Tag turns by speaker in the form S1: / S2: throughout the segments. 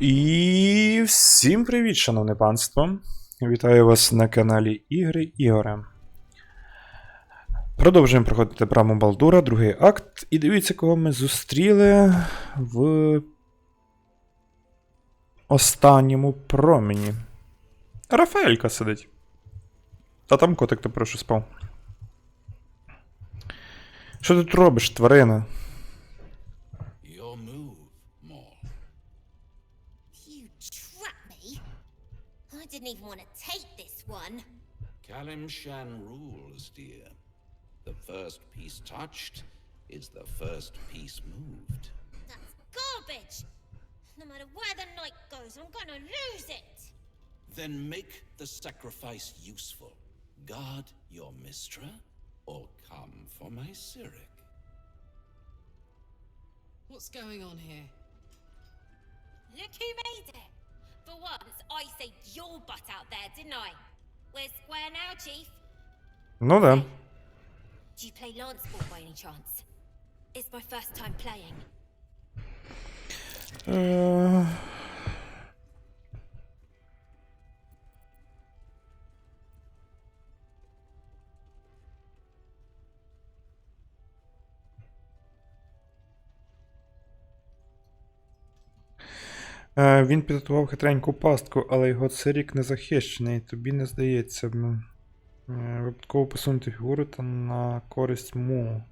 S1: І всім привіт, шановне панство! Вітаю вас на каналі Ігри Ігоре. Продовжуємо проходити Браму Балдура, другий акт. І дивіться, кого ми зустріли в останньому промені. Рафаелька сидить. А там котик, то прошу спав. Що ти тут робиш, тварина?
S2: Didn't even want to take this one.
S3: Kalimshan rules, dear. The first piece touched is the first piece moved.
S2: That's garbage. No matter where the night goes, I'm gonna lose it.
S3: Then make the sacrifice useful. Guard your mistra, or come for my Cyric.
S4: What's going on here?
S2: Look who made it. For once, I saved your butt out there, didn't I? We're square now, Chief.
S1: Ну да.
S2: Do you play lance ball by any chance? It's my first time playing.
S1: Він підготував хитреньку пастку, але його цирік не захищений. Тобі не здається. Випадково посунути фігуру та на користь му.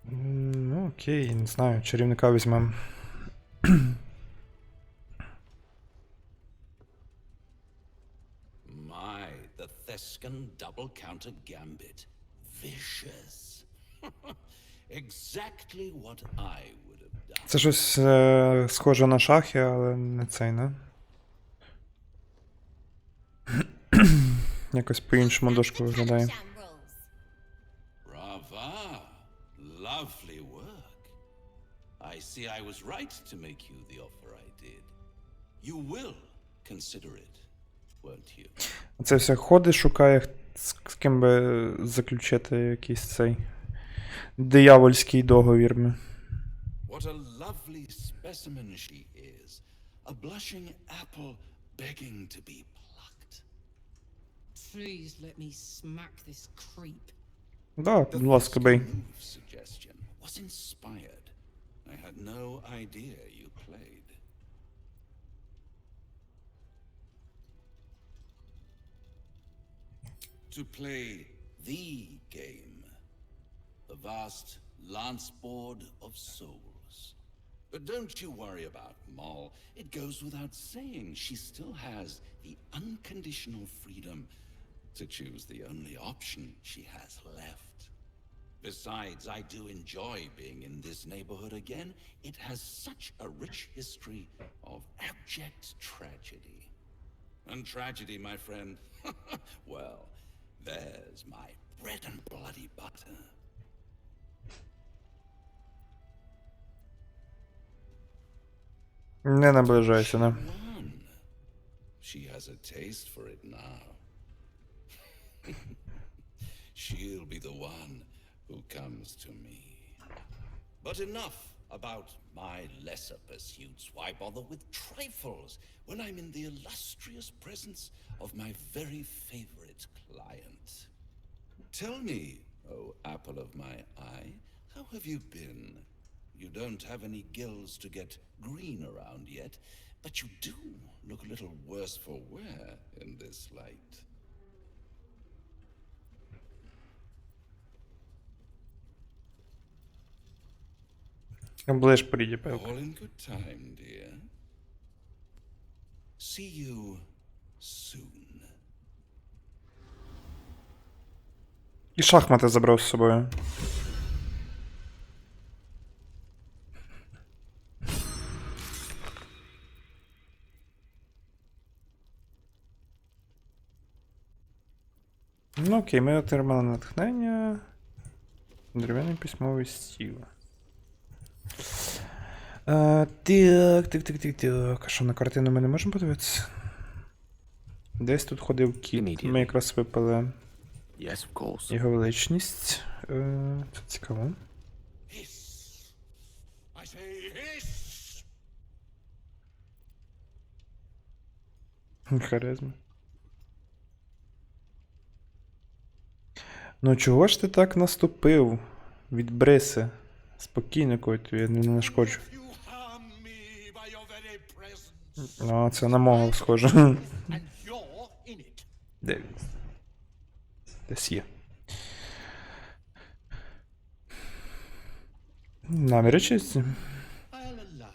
S1: Ну окей, не знаю, чарівника візьмемо.
S3: My, the Thescan double counter gambit. Vicious. Exactly what I would have done.
S1: Це щось схоже на шахи, але не цей, не? Якось по-іншому дошка виглядає.
S3: Brava. Lovely work. I see I was right to make you the offer I did. You will consider it, won't you?
S1: Це все ходить, шукає, з ким би заключити якийсь цей диявольський договір.
S3: What a lovely specimen she is. A blushing apple begging to be plucked.
S4: Please let me smack this creep.
S1: Да, будь ласка, бей.
S3: The move suggestion was inspired. I had no idea you played. To play the game, the vast lance board of souls. But don't you worry about Moll. It goes without saying she still has the unconditional freedom to choose the only option she has left. Besides, I do enjoy being in this neighborhood again. It has such a rich history of abject tragedy. And tragedy, my friend, well, there's my bread and bloody butter.
S1: Не наближайся, не.
S3: She has a taste for it now. She'll be the one who comes to me. But enough about my lesser pursuits. Why bother with trifles when I'm in the illustrious presence of my very favorite client? Tell me, oh apple of my eye, how have you been? You don't have any gills to get green around yet, but you do look a little worse for wear in this light.
S1: Оближ прийде, певно.
S3: All in good time, dear. See you soon.
S1: І шахмати забрав з собою. Ну окей, ми отримали натхнення. Дерев'яний письмовий стіл. Так. А що, на картину ми не можемо подивитися? Десь тут ходив кіт. Ми якраз випили його величність. Це цікаво.
S3: say hiss.
S1: Харизма. Ну чого ж ти так наступив? Відбриси. Спокійно, котю, я не нашкоджу.
S3: You harm me by your very presence.
S1: А, це на мого схоже.
S3: And you're in it.
S1: Де він? Десь є. Наміри чисті.
S3: I'll allow it.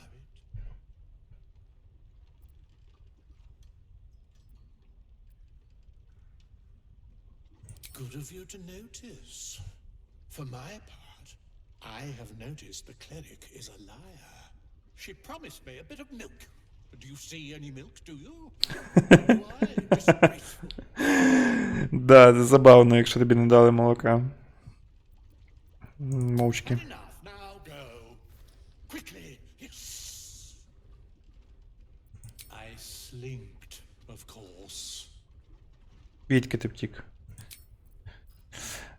S3: Good of you to notice. For my part, I have noticed the cleric is a liar. She promised me a bit of milk. Do you see any milk, do you? Why, disgraceful.
S1: Да, це забавно, якщо тобі не дали молока. Мовчки.
S3: Enough, now go. Quickly, yes. I slinked, of course.
S1: Відки ти втік.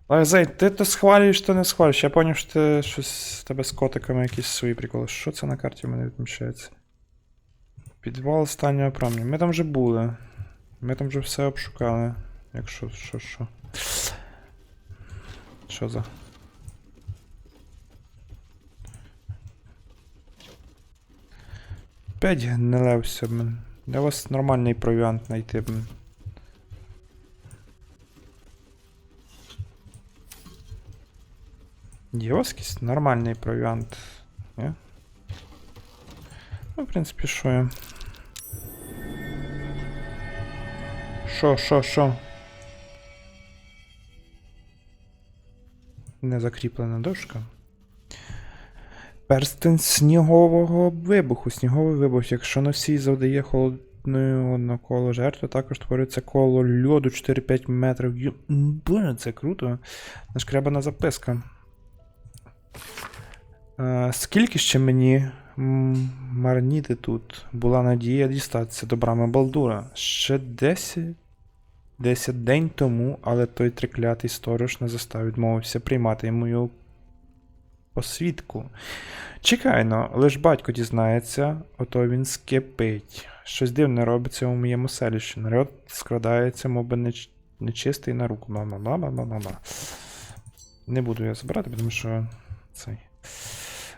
S1: Лайзей, ти то схвалюєш, то не схвалюєш. Я поняв, що ти щось з тебе з котиками якісь свої приколи. Що це на карті в мене відмічається? Підвал останнього промня. Ми там вже були. Ми там вже все обшукали. Якщо, що. Що за? П'ять гнилевся, блин. Для вас нормальний провіант знайти, блин. Є у вас якийсь нормальний провіант? Ні? Ну, в принципі, що я? Що? Не закріплена дошка. Перстень снігового вибуху. Сніговий вибух. Якщо носій завдає холодною навколо жертви, також твориться коло льоду 4-5 метрів. Боже, це круто. Нашкрябана записка. Скільки ще мені марніти тут? Була надія дістатися до Брами Балдура. Ще 10 день тому, але той триклятий сторож не застав, відмовився приймати мою посвідку. Чекайно, лиш батько дізнається, ото він скипить. Щось дивне робиться у моєму селищі. Народ скрадається, мовби нечистий на руку. Бла-бла-бла-бла-бла. Не буду я збирати, тому що цей.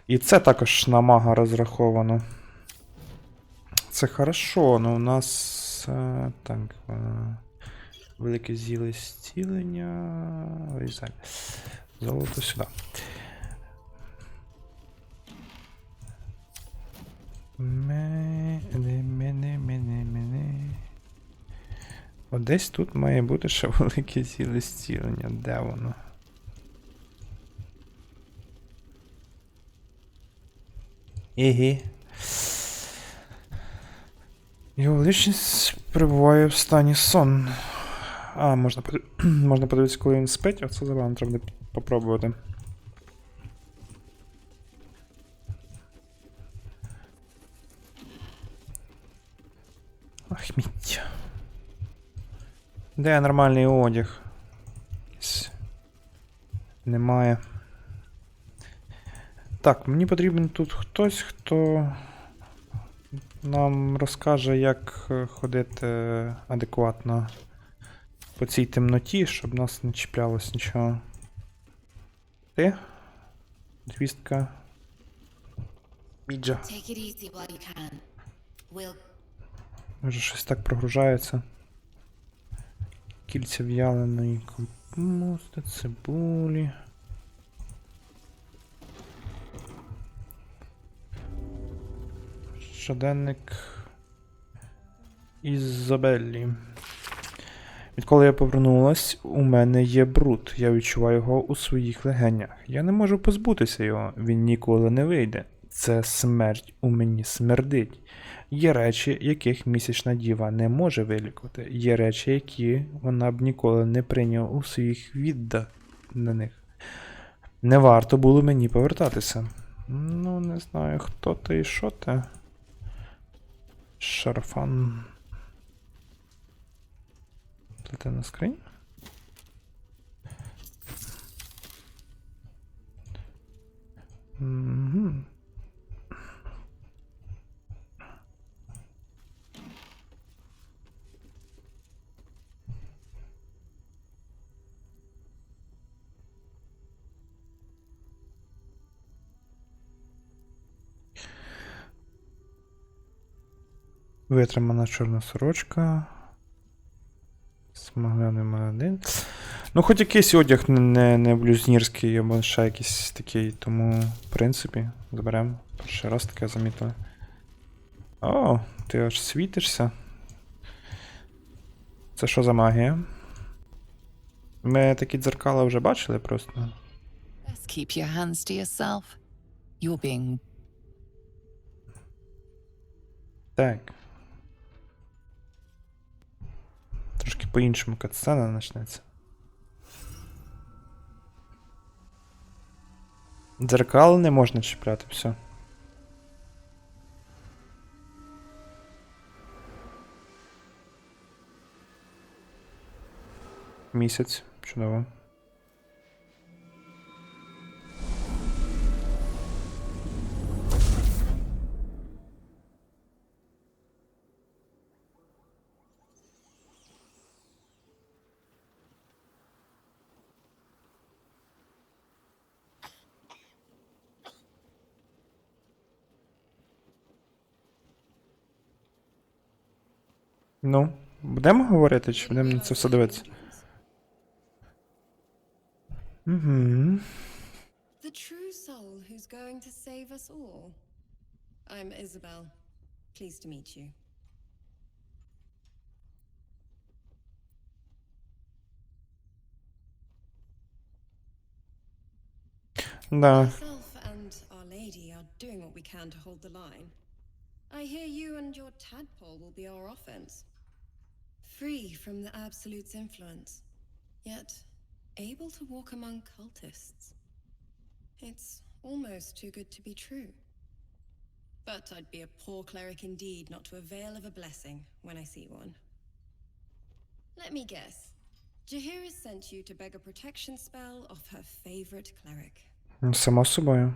S1: І це також на мага розраховано. Це хорошо, але у нас так. Велике зіле зцілення. Вирізай. Золото сюди. От десь тут має бути ще велике зіле зцілення. Де воно? Ігі. Його величність перебуває в стані сон. А, можна подивитися, коли він спить, а це забавно, треба буде попробувати. Ах, мідь. Де нормальний одяг? Немає. Так, мені потрібен тут хтось, хто нам розкаже, як ходити адекватно по цій темноті, щоб нас не чіплялось нічого. Ти? Двістка. Міджа.
S2: Take it easy while you can. We'll
S1: Може щось так прогружається. Кільця в'яленої капусти, цибулі. Щоденник ІЗОБЕЛЬ. Відколи я повернулась, у мене є бруд. Я відчуваю його у своїх легенях. Я не можу позбутися його. Він ніколи не вийде. Це смерть у мені смердить. Є речі, яких місячна діва не може вилікувати. Є речі, які вона б ніколи не прийняла у своїх відданих. Не варто було мені повертатися. Ну, не знаю, хто ти і що ти. Шарафан. Плетена скринь. Угу. Витримана чорна сорочка. Смагляний молодий. Ну, хоч якийсь одяг не блюзнірський, або ще якийсь такий, тому, в принципі, заберемо. Перший раз таке замітили. О, ти аж світишся. Це що за магія? Ми такі дзеркала вже бачили просто.
S5: Best keep your hands to yourself. You're being
S1: Так. Трошки по-іншому катсцена почнеться. Дзеркал не можна чіпляти, все. Місяць, чудово. Ну, будемо говорити, чи будемо на це все дивитися? Угу.
S4: The true soul who's going to save us all. I'm Isabel. Pleased to meet you.
S1: Да.
S4: Myself and Our Lady are doing what we can to hold the line. I hear you and your tadpole will be our offense. Free from the Absolute's influence, yet able to walk among cultists. It's almost too good to be true. But I'd be a poor cleric indeed not to avail of a blessing when I see one. Let me guess. Jahir has sent you to beg a protection spell off her favorite cleric.
S1: Само собою.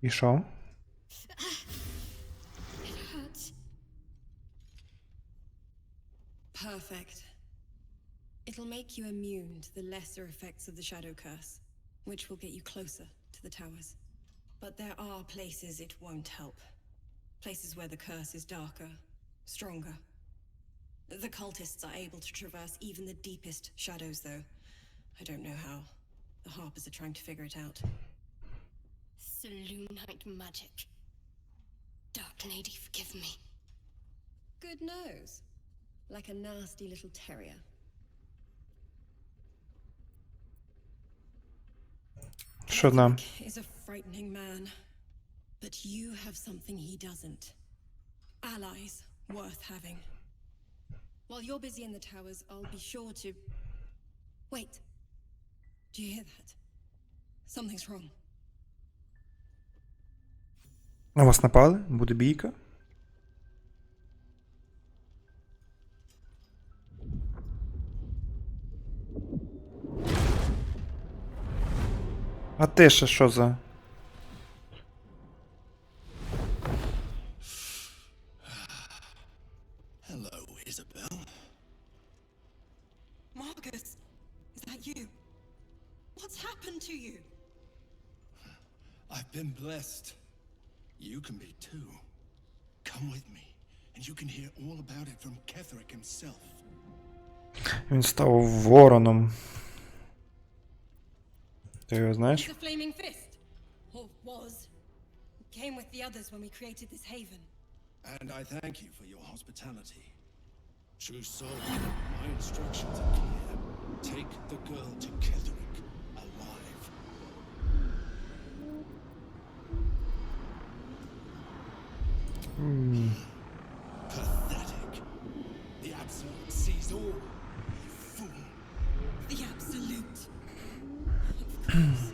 S1: І що?
S4: It hurts. Perfect. It'll make you immune to the lesser effects of the shadow curse, which will get you closer to the towers. But there are places it won't help. Places where the curse is darker, stronger. The cultists are able to traverse even the deepest shadows, though. I don't know how. The Harpers are trying to figure it out.
S2: Selûnite magic. Dark Lady, forgive me.
S4: Good nose. Like a nasty little terrier.
S1: Що нам?
S4: Is a frightening man. But you have something he doesn't. Allies worth having. While you're busy in the towers, I'll be sure to... Wait. Do you hear that? Something's wrong.
S1: На вас напали? Буде бійка? А ти ще що за?
S3: Hello, Isabel.
S4: Marcus, is that you? What's happened to you?
S3: I've been blessed. You can be too. Come with me, and you can hear all about it from Ketherick himself.
S1: Він став вороном. Ти його знаєш?
S4: He's a flaming fist. Or was. Came with the others when we created this haven.
S3: And I thank you for your hospitality. True soul, my instructions are clear. Take the girl to Ketherick alive. Pathetic. The Absolute sees all, you fool.
S4: The Absolute. Of course.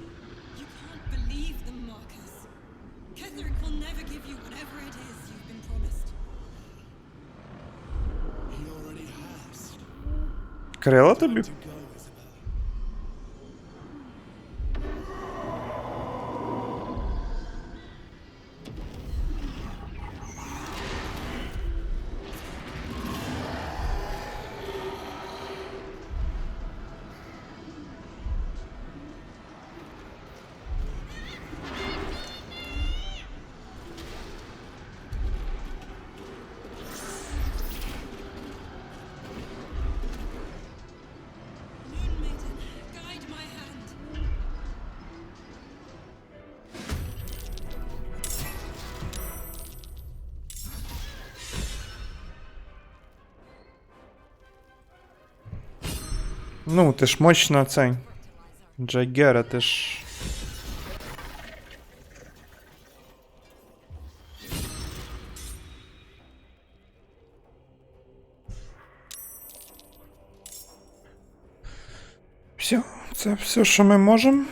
S4: You can't believe them, Marcus. Ketherick will never give you whatever it is you've been promised.
S3: He already has.
S1: Крила тобі?
S3: To go, Isabel.
S1: Ну, ти ж мощно цей. Джайгера, ти ж. Все, це все, що ми можемо.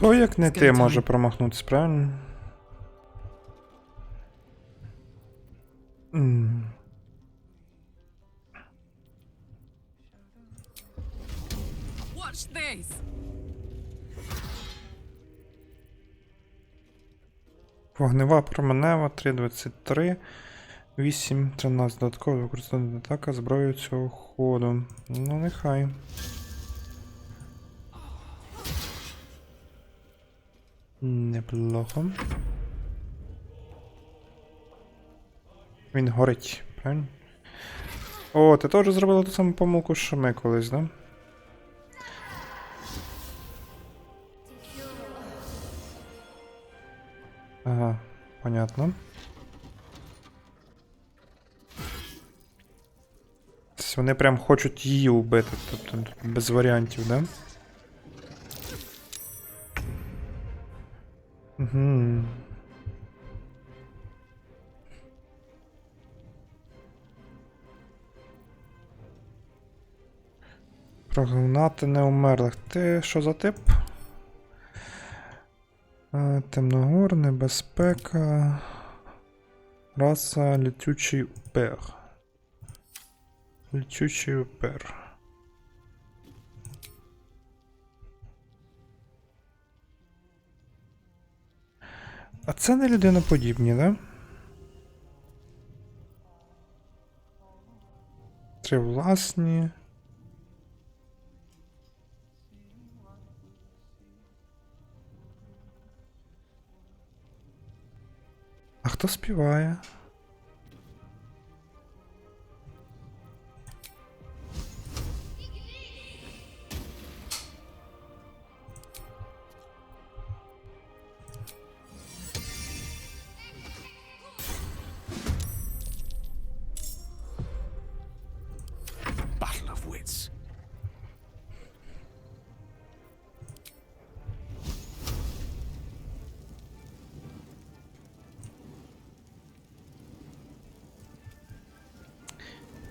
S1: То як не ти може промахнутися, правильно?
S5: Watch this.
S1: Вогнева променева 3.23. 8.13 додатково використовувати атака зброєю цього ходу. Ну, нехай. Неплохо. Він горить, правильно? О, ти теж зробила ту саму помилку, що ми колись, да? Ага, понятно. Тобто вони прям хочуть її вбити, тобто без варіантів, да? Угу. Прогнати неумерлих. Ти що за тип? Темногор, небезпека. Раса летючий упер. Летючий упер. А це не людиноподібні, да? Три власні. А хто співає?
S3: Battle of wits.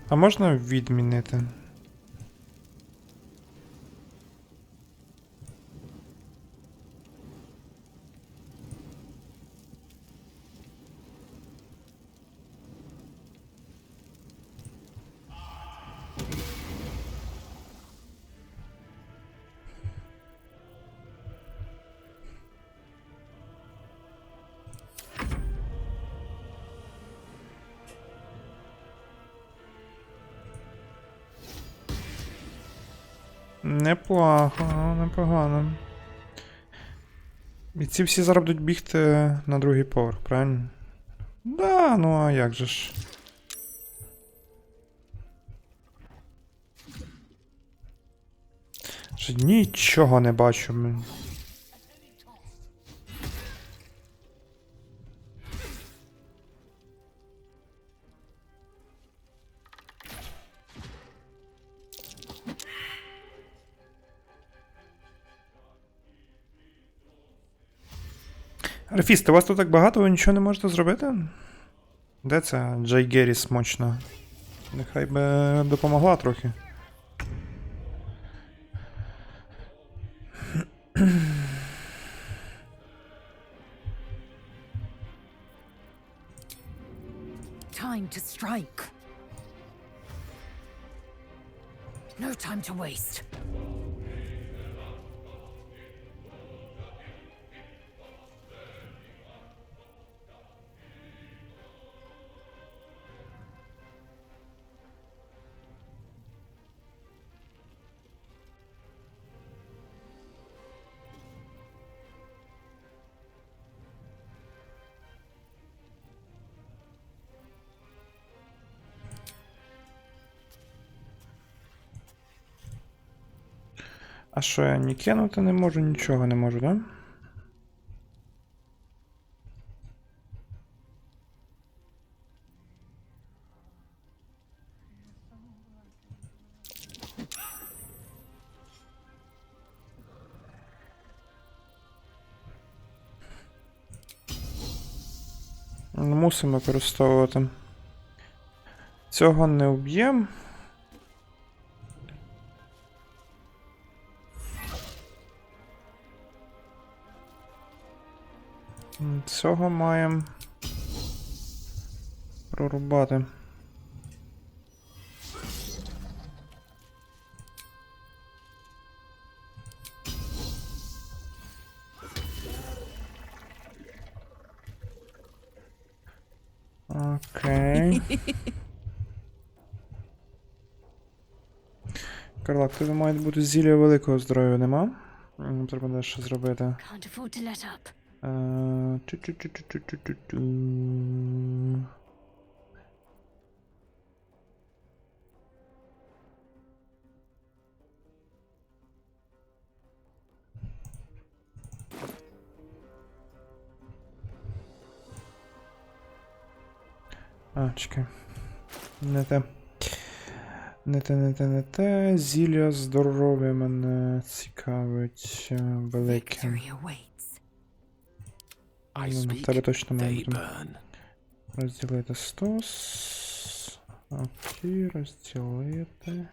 S1: А можна відмінити? Неплохо, непогано. І ці всі зараз будуть бігти на другий поверх, правильно? Да, ну а як же ж. Ж нічого не бачу, блін. Рефіст, у вас тут так багато, ви нічого не можете зробити? Де ця Джайгері смочна? Нехай би допомогла трохи.
S5: Time to strike. No time to waste.
S1: А що, я ні кинути не можу, нічого не можу, да? Мусимо використовувати. Цього не вб'єм. Цього маємо прорубати. Окей. Карлак, тебе має бути зілля великого здоров'я, нема? Треба дещо зробити.
S2: Can't afford to let up.
S1: Чу-чу-чу-чу-чу-чу-чу. Чекай. Не те. Не те. Зілля здоров'я мене цікавить велике.
S2: Victory awaits.
S3: I
S1: Ну, в
S3: speak,
S1: тебе точно має
S3: they
S1: бути.
S3: burn.
S1: Розділити 100. Окей, розділити.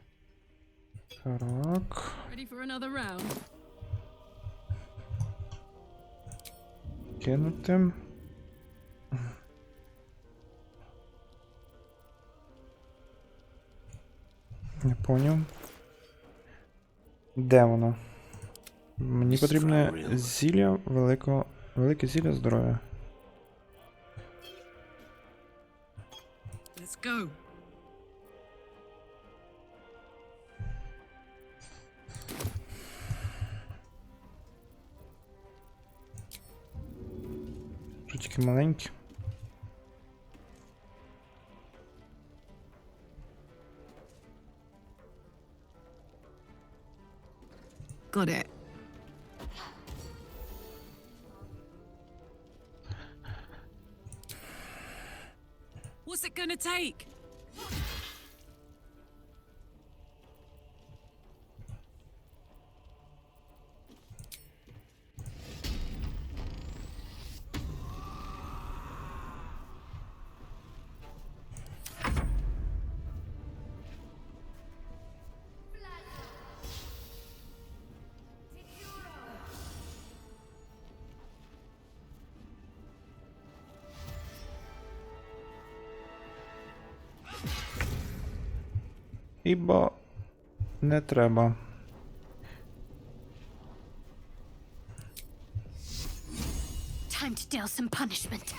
S1: Так.
S6: Ready for another round?
S1: Кинути. Не поняв. Де воно? Мені потрібне зілля великого... Велике зілля здоров'я.
S6: Let's go.
S1: Що тільки маленькі.
S6: Got it. What's it gonna take?
S1: Хіба не треба.
S2: Time to deal some punishment.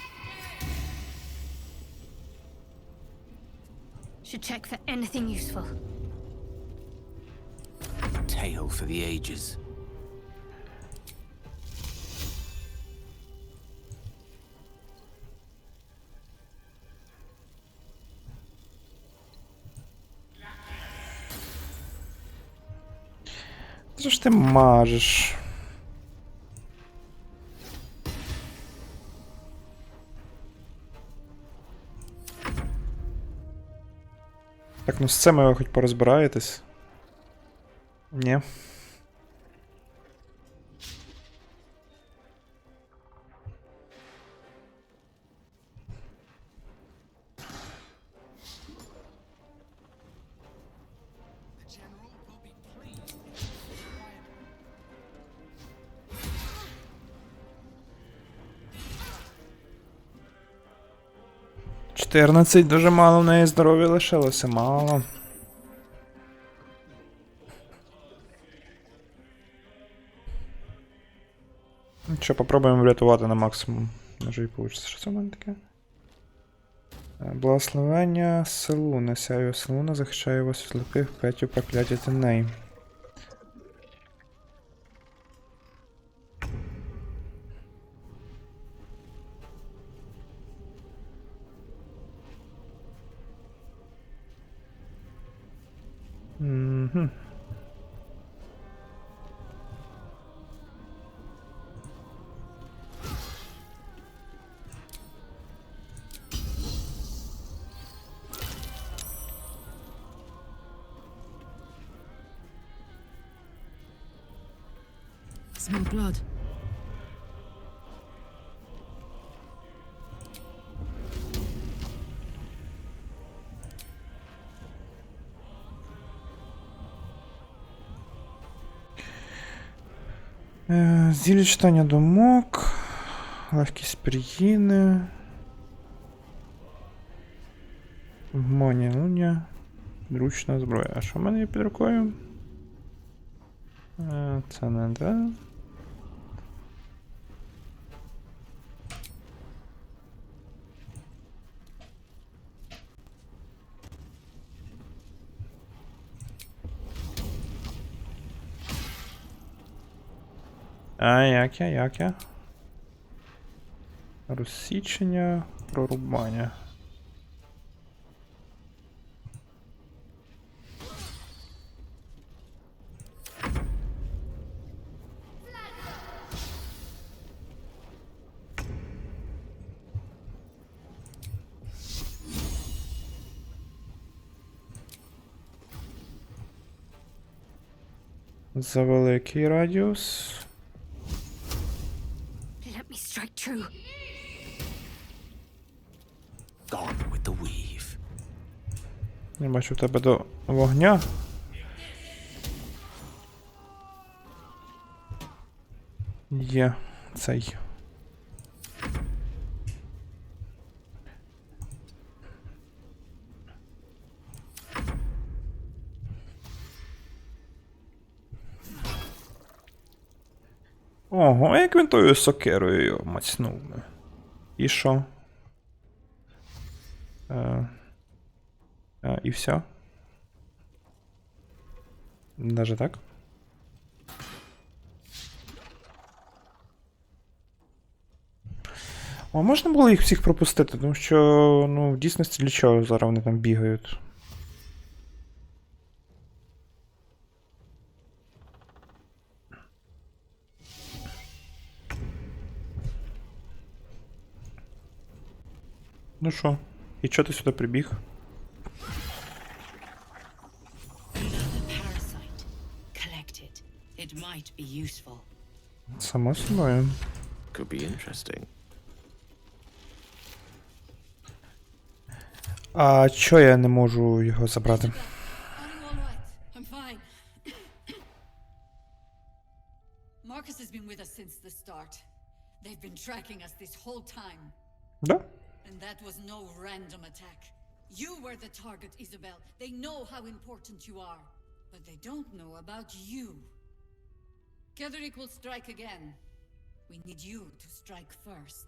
S2: Should check for anything useful.
S3: Tale for the ages.
S1: Що ж ти мажеш? Так, ну з цим ви хоч порозбираєтесь? Ні. Чотирнадцять, дуже мало в неї здоров'я лишилося, мало. Що, попробуємо врятувати на максимум. Може і вийде. Що це в мене таке? Благословення Селуна. Сяйво Селуна захищає вас від сліпих п'ятів прокляття теней. Угу.
S6: Smell blood.
S1: Зілля читання думок, легкість приїни, вманювання, зручна зброя. А що в мене є під рукою? Це не те. А як я? Розсічення, прорубання. За великий радіус.
S2: Let me strike true.
S7: Gone with the weave.
S1: Я бачу тебе до вогня. Є цей. Ого, як він тою сокирою мацнув. І що? І все? Даже так? А можна було їх всіх пропустити, тому що, ну, в дійсності для чого зараз вони там бігають? Ну що, і чого ти сюди прибіг?
S8: Parasite. Collect it. It might be useful.
S1: Само собою.
S7: Could be interesting.
S1: А чого я не можу його забрати?
S6: Are you all right? I'm fine. Marcus has been with us since the start. They've been tracking us this whole time.
S1: Да?
S6: And that was no random attack. You were the target, Isabel. They know how important you are. But they don't know about you. Kedrick will strike again. We need you to strike first.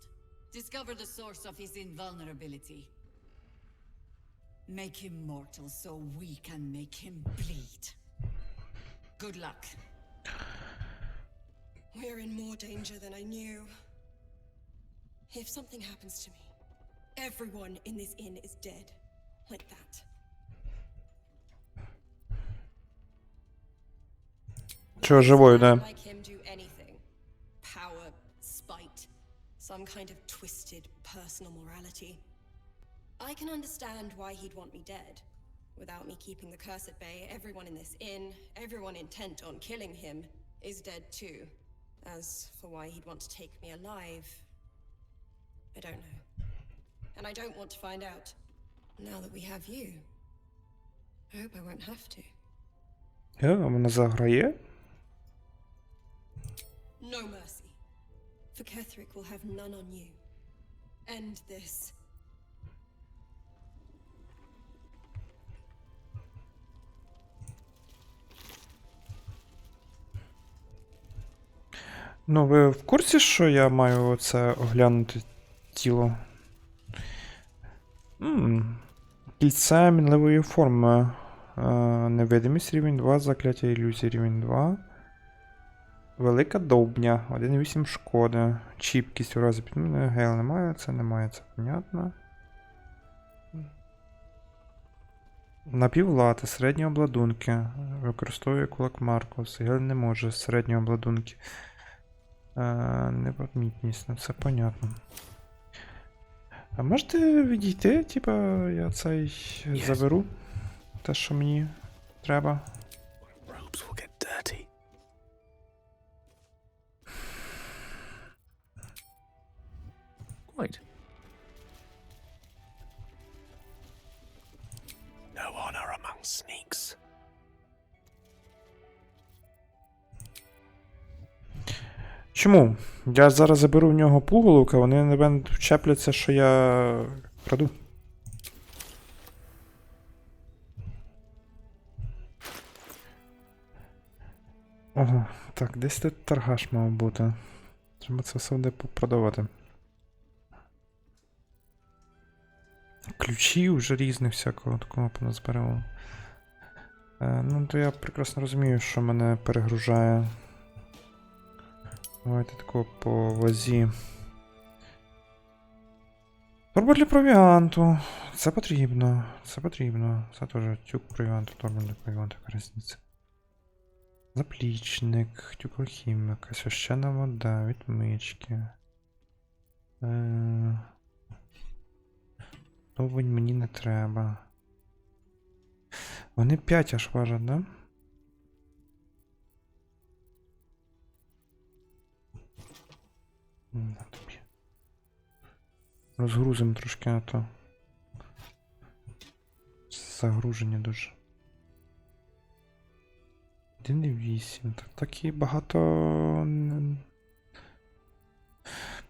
S6: Discover the source of his invulnerability. Make him mortal so we can make him bleed. Good luck.
S4: We're in more danger than I knew. If something happens to me, everyone in this inn is dead. Like that.
S1: Чого живою, да?
S4: Like him do anything. Power, spite, some kind of twisted personal morality. I can understand why he'd want me dead. Without me keeping the curse at bay, everyone in this inn, everyone intent on killing him, is dead too. As for why he'd want to take me alive, I don't know. And I don't want to find out. Now that we have you, I hope I won't have to.
S1: Вона заграє?
S4: No mercy. For Ketherick will have none on you. End this.
S1: Ну, ви в курсі, що я маю оце оглянути тіло? Кільце мінливої форми. Невидимість рівень 2, закляття ілюзії рівень 2. Велика довбня, 1,8 шкоди. Чіпкість у разі підміни. Гейл немає, це понятно. Напівлати, середні обладунки. Використовує кулак Маркус. Гейл не може, середні обладунки. Непомітність, ну це понятно. А можете відійти, типа, я цей заберу? Те, що мені треба.
S7: Robes will get dirty. sneaks.
S1: Чому? Я зараз заберу в нього пуголовок, а вони на мене вчепляться, що я краду. Ого, так, десь тут торгаш мав бути. Треба це все буде продавати. Ключів вже різних всякого такого поназбирав. Ну, то я прекрасно розумію, що мене перегружає. Давайте такого по вазі. Торба для провіанту. Це потрібно. Це потрібно. Це теж тюк провіанту, торба для провіанту, яка різниця. Заплічник, тюклохіміка, священна вода, відмички. Довгонь мені не треба. Вони 5 аж важать, да? На тобі. Розгрузимо трошки на то. Загруження дуже. 1,8. Так і багато.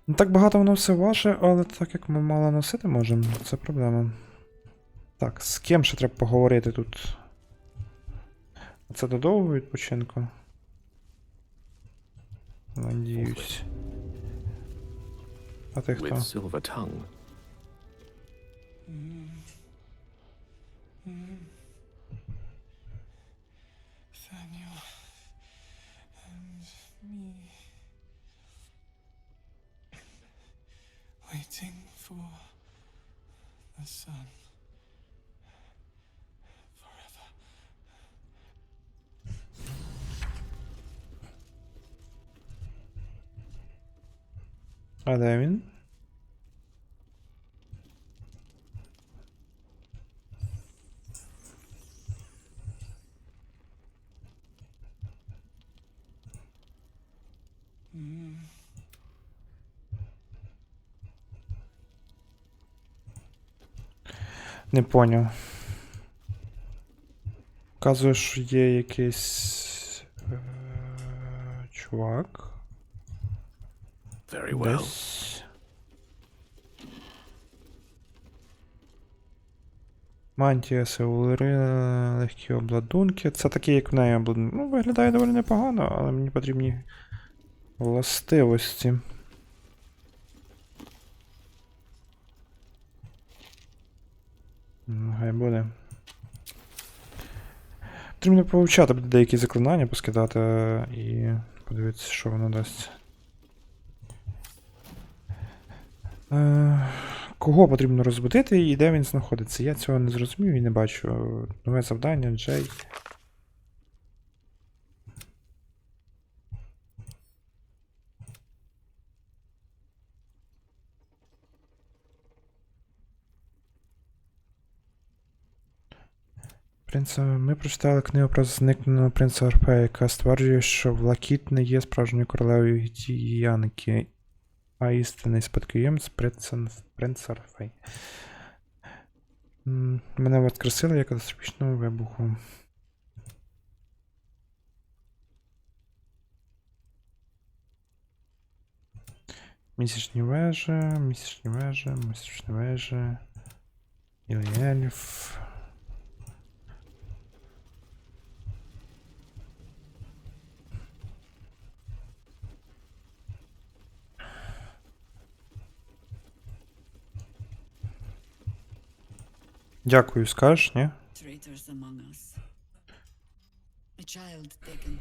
S1: Не так багато воно все ваше, але так як ми мало носити можемо, це проблема. Так, з ким ще треба поговорити тут? Це до довгого відпочинку? Надіюсь. А ти
S7: With
S1: хто?
S7: silver tongue.
S9: Daniel and me waiting for the sun forever.
S1: А де він? Не поняв. Вказує, що є якийсь чувак.
S7: Very well.
S1: Десь. Мантія, сеулери, легкі обладунки. Це такі, як в неї обладунки. Ну, виглядає доволі непогано, але мені потрібні властивості. Хай буде. Потрібно повивчати деякі заклинання, поскидати і подивитися, що воно дасть. Кого потрібно розбудити і де він знаходиться? Я цього не зрозумів і не бачу. Нове завдання, Джей. Ми прочитали книгу про зникненого принца Орфея, яка стверджує, що Влакіт не є справжньою королевою Гітіянки, а істинний спадкоємець принца Орфей. Мене воскресили як катастрофічного вибуху. Місячні вежі, місячні вежі, місячні вежі. Ільєльф. Дякую, скажеш, ні?
S6: Traitors among us. A child taken.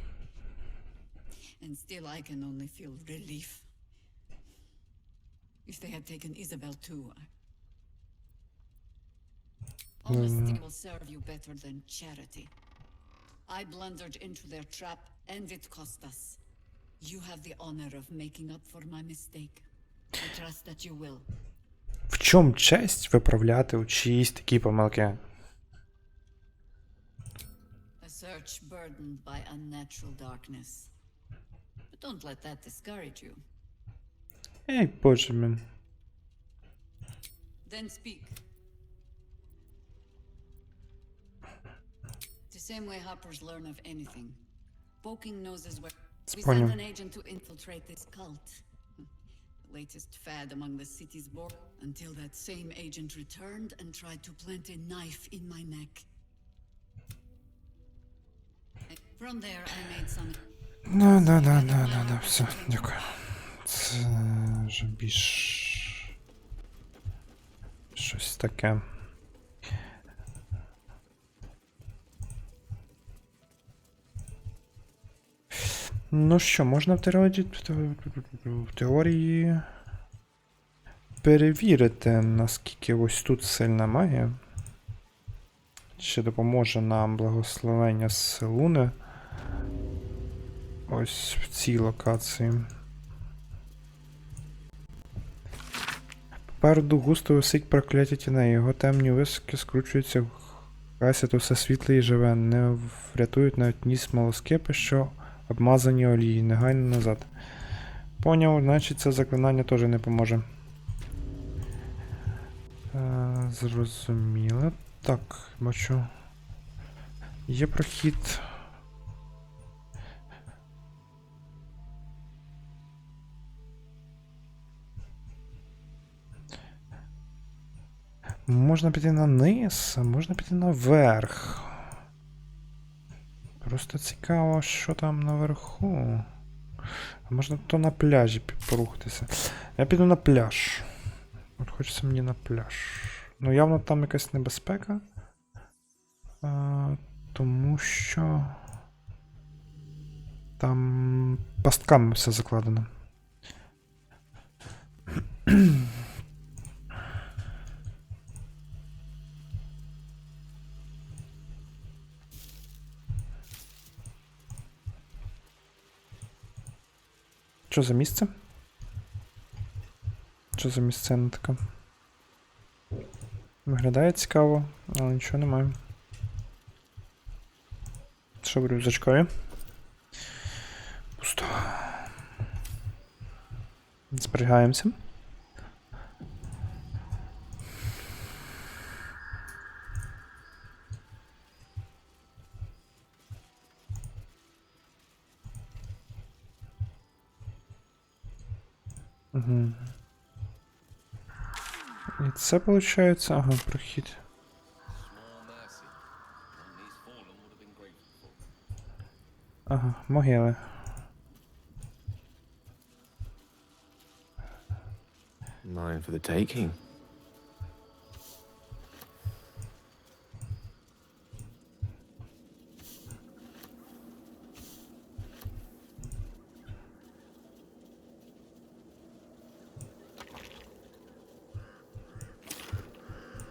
S6: And still I can only feel relief. If they had taken Isabel too, honesty will serve you better than charity. I blundered into their trap and it cost us. You have the honor of making up for my mistake. I trust that you will.
S1: В чому честь виправляти у чиїсь такі помилки?
S6: A search burdened by unnatural darkness. But don't let that discourage you.
S1: Ей, боже мій.
S6: Then speak. same way hoppers learn of anything. Poking noses where we
S1: Понял.
S6: sent an agent to infiltrate this cult. The latest fad among the city's board. Until that same agent returned and tried to plant a knife in my neck. From there I made some...
S1: Ну, все, дякую. Це вже більш... щось таке. Ну що, можна в теорії перевірити, наскільки ось тут сильна магія. Чи допоможе нам благословення Селуни ось в цій локації. Попереду густо висить прокляття тіней. Його темні високи скручуються, гасять усе світле і живе. Не врятують навіть ні смолоскипи, що обмазані олії. Негайно назад. Поняв, значить це заклинання теж не поможе. Зрозуміло. Так, бачу. Є прохід. Можна піти на низ, а можна піти наверх. Просто цікаво, що там наверху. А можна то на пляжі порухатися. Я піду на пляж. От хочеться мені на пляж. Ну, явно там якась небезпека. Тому що... там пастками все закладено. Що за місце? Що за місцина така? Виглядає цікаво, але нічого немає. Що в рюкзачкові? Пусто. Зберігаємося. Угу. І це виходить, ага, прохід. Ага, могили.
S7: Mine for the taking.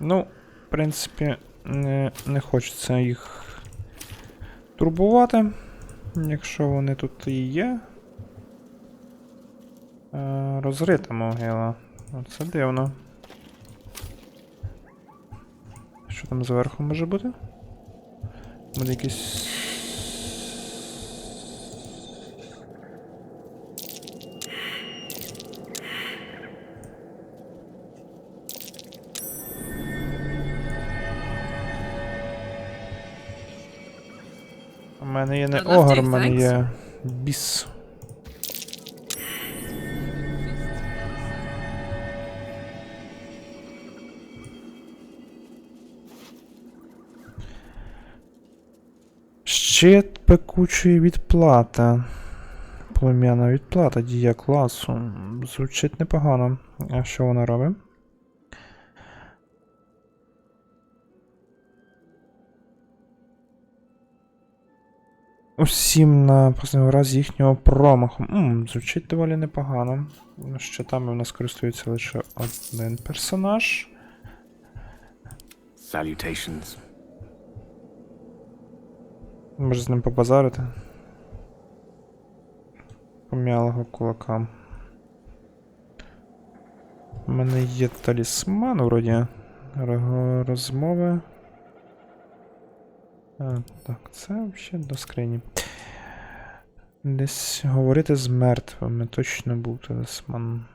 S1: Ну, в принципі, не хочеться їх турбувати, якщо вони тут і є. Розрита могила. Оце дивно. Що там зверху може бути? Буде якийсь... У мене є не огр, у мене є біс. Щит пекучої відплата. Плем'яна відплата, дія класу. Звучить непогано. А що вона робить? Усім на послідній раз їхнього промаху. Звучить доволі непогано. Щитами в нас користується лише один персонаж.
S7: Salutations.
S1: Може з ним побазарити. Пом'ялого кулака. У мене є талісман, вроді. Розмови. Так, це взагалі до скрині. Десь говорити з мертвими. Точно був талісман.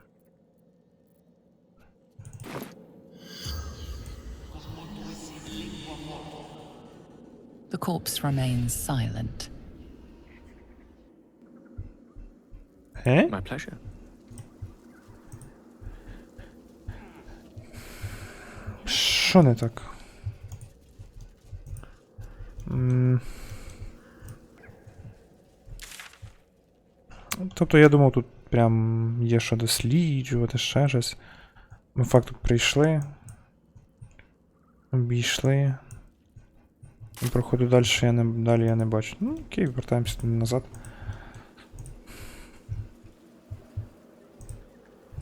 S5: The corpse remains silent.
S7: My pleasure.
S1: Що не так? Тобто я думав, тут прям є що досліджувати, ще щось. Ми факту прийшли. Обійшли. І проходу далі я не бачу. Ну, окей, вертаємося назад.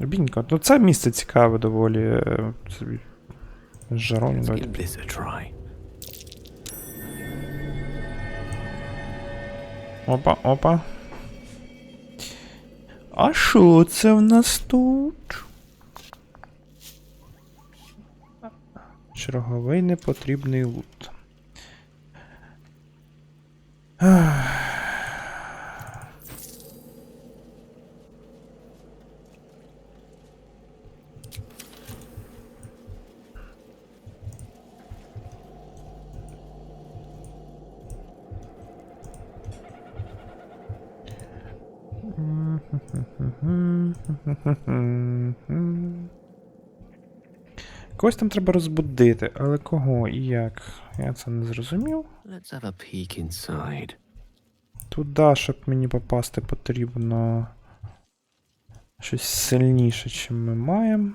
S1: Бінько. Ну це місце цікаве доволі. Собі. З жаром.
S7: Give this a try.
S1: Опа, опа. А що це в нас тут? Черговий непотрібний лут. Когось там треба розбудити, але кого і як? Я це не зрозумів.
S7: Let's have a peek inside.
S1: Туди, щоб мені попасти, потрібно щось сильніше, чим ми маємо.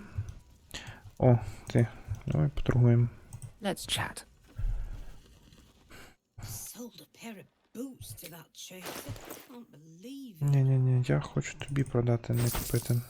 S1: О, ти. Давай поторгуємо.
S7: Let's chat.
S8: Sold a pair of boots to that chase. I can't believe it.
S1: Ні-ні-ні, я хочу тобі продати, не купити.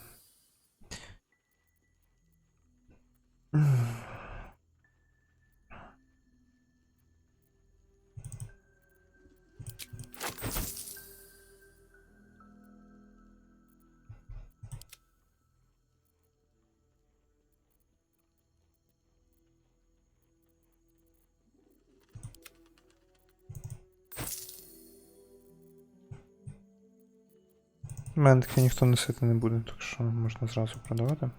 S1: У мене таке ніхто носити не буде, так що можна зразу продавати.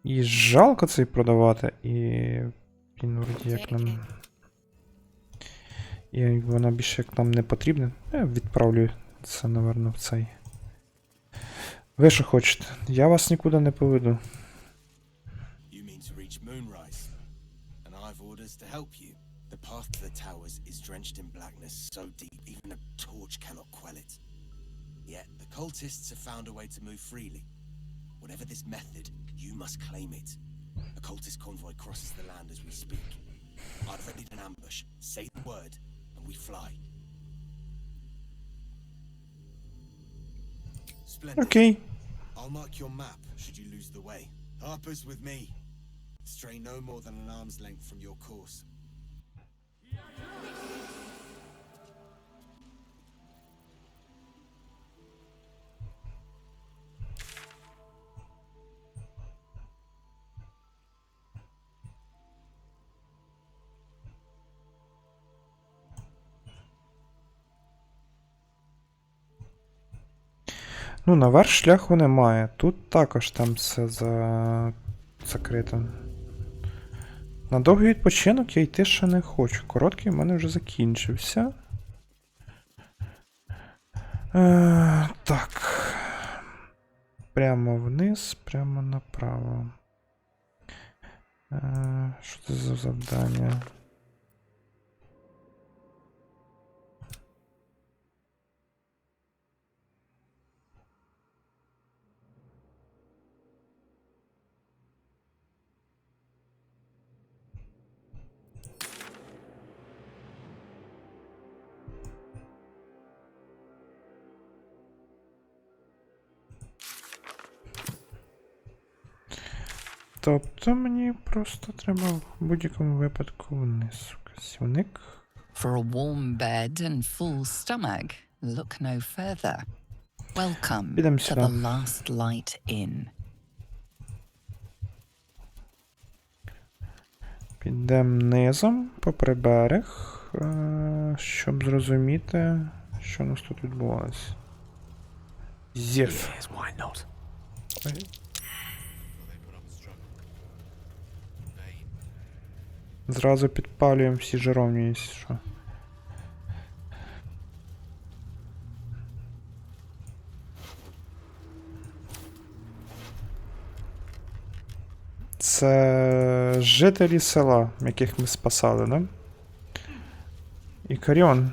S1: І жалко цей продавати, і він вроді як нам. І вона більше як нам не потрібна. Я відправлю це, напевно, в цей. Ви що хочете? Я вас нікуди не поведу.
S10: To help you, the path to the towers is drenched in blackness so deep even a torch cannot quell it. Yet the cultists have found a way to move freely. Whatever this method, you must claim it. A cultist convoy crosses the land as we speak. I've readied an ambush. Say the word, and we fly. Splendid.
S1: Okay.
S10: I'll mark your map should you lose the way. Harper's with me. Stray no more than an arm's length from your course.
S1: Ну, наверх шляху немає. Тут також там все закрито. На довгий відпочинок я йти ще не хочу. Короткий в мене вже закінчився. Так. Прямо вниз, прямо направо. Що це за завдання? Тобто мені просто треба в будь-якому випадку вниз. Вказівник.
S5: For a warm bed and full stomach, look no further. Welcome
S1: Підемо
S5: to
S1: сюди.
S5: the last light in.
S1: Підемо низом по приберег, щоб зрозуміти, що у нас тут відбувалося. Зєф.
S7: Yes, why not?
S1: Зразу підпалюємо всі жаровні, якщо що. Це жителі села, яких ми спасали, да? Ікаріон.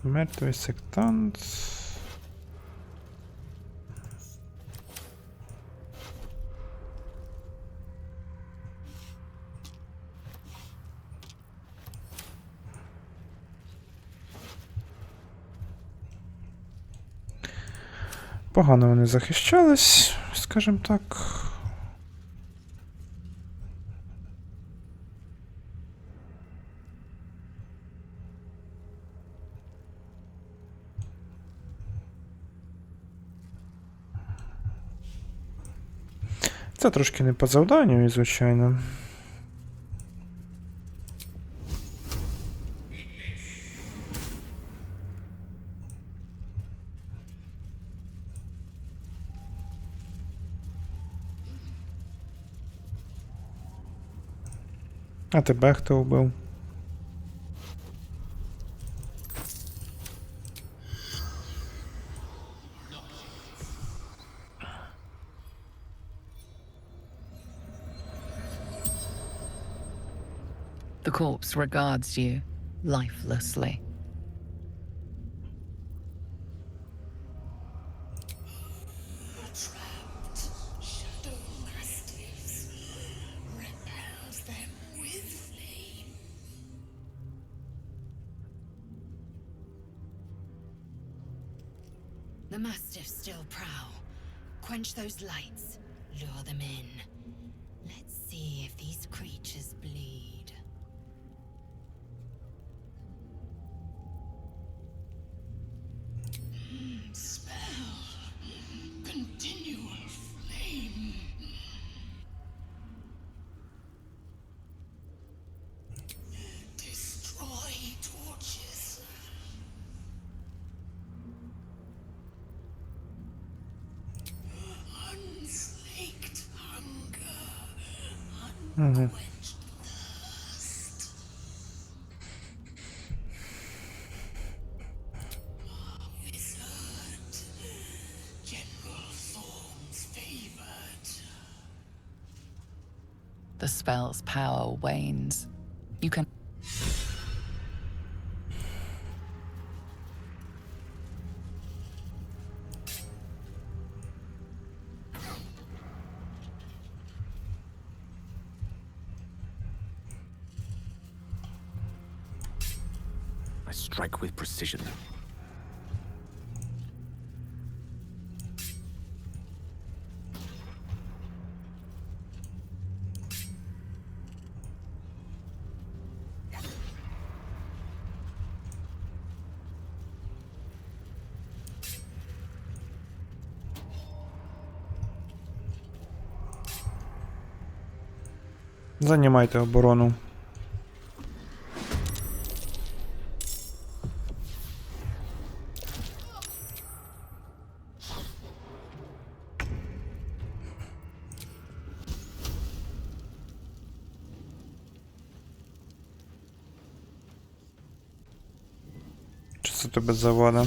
S1: Мертвий сектант. Погано вони захищались, скажімо так. Це трошки не по завданню, звичайно. А тебе хто вбив?
S5: The corpse regards you lifelessly.
S2: The mastiffs still prowl. Quench those lights. Lure them in. Let's see if these creatures bleed.
S9: Spell. Continual flame. Destroy torches. Unslaked hunger. Unquenched thirst. Wizard. General Thorns favored.
S5: The spell's power wanes. You can
S7: I strike with precision.
S1: Займайте оборону. Що це тебе завода?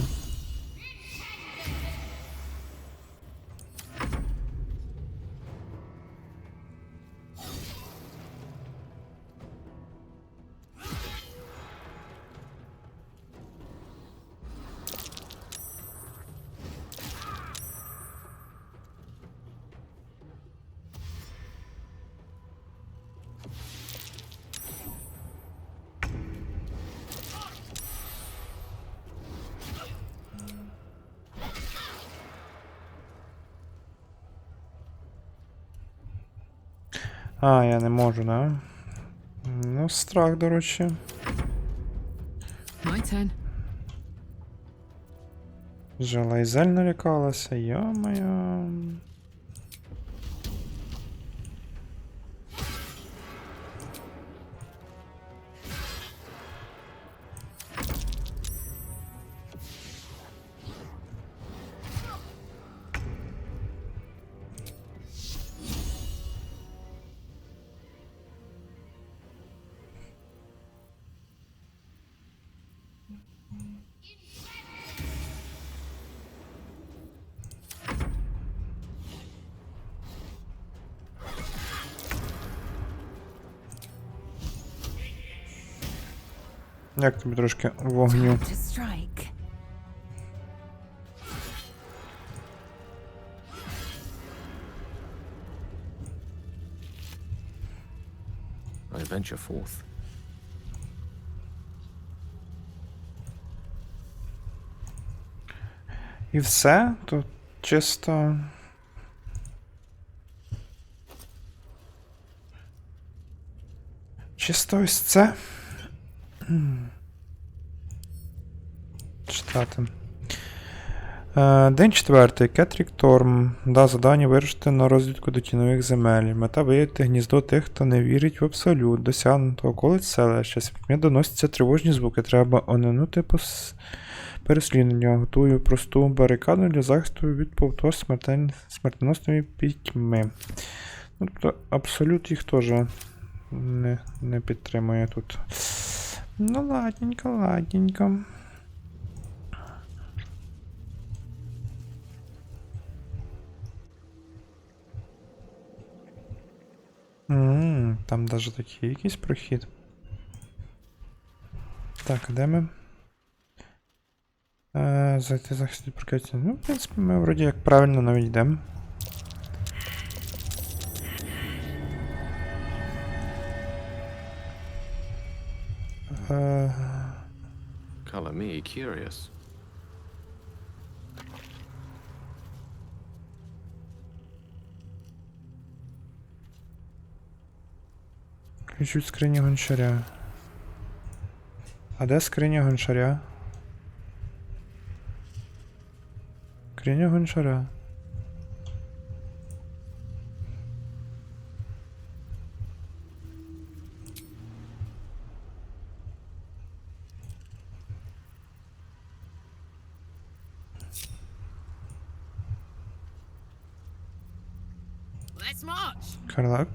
S1: А, я не можу, да? Ну, страх, до речі.
S6: My turn.
S1: Желайзель налякалася, йо-моє. Як тобі трошки вогню?
S5: To strike.
S7: I venture forth.
S1: І все? Тут чисто... Чисто ось це. Читати. День 4. Кетрік Торм. Да, завдання вирушити на розвідку до тінових земель. Мета виявити гніздо тих, хто не вірить в абсолют. Досягнуто околиць селища. З пітьми доносяться тривожні звуки. Треба оминути переслідування. Готую просту барикаду для захисту від повтор смертоносної пітьми. Ну, тобто абсолют їх теж не підтримує тут. Ну, ладненько, ладненько. Там даже такий якийсь прохід. Так, а де ми? Зайти захист від прокляття. Ну, в принципі, ми вроді як правильно навіть йдемо.
S7: Color me curious.
S1: Ключуть скрині гончаря. А де скриня гончаря? Скриня гончаря.
S8: Let's march.
S1: Карлак.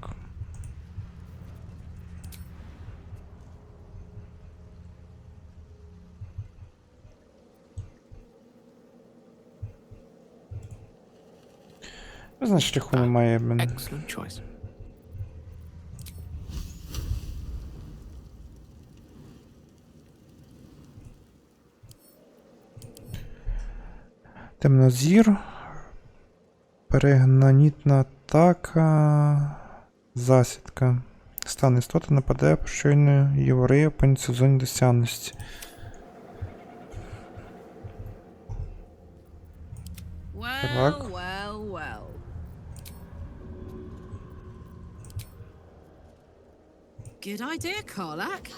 S1: Значить, шляху немає.
S7: Excellent choice.
S1: Темнозір. Перегнанітна атака. Засідка. Стан істоти нападає по щойно євреї опиняться в зоні досягності. Так.
S8: Well. Good idea, Karlak.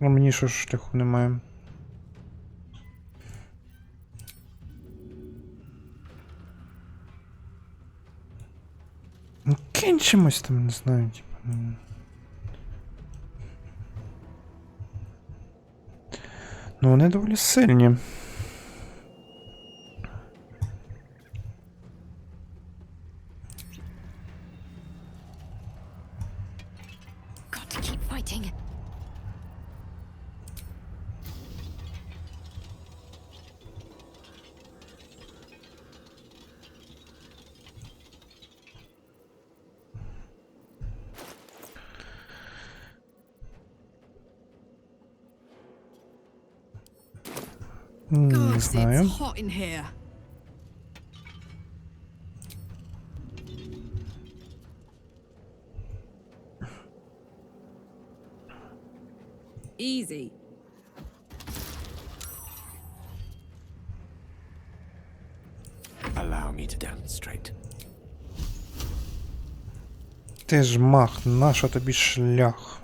S1: А мені що ж шляху немає. Ну, кінчимось там, не знаю, типа. Ну, вони доволі сильні.
S2: Got to keep fighting.
S1: Не
S8: God,
S1: знаю.
S8: it's hot in here. Easy.
S7: Allow me to demonstrate.
S1: Ти ж мах, нащо тобі шлях?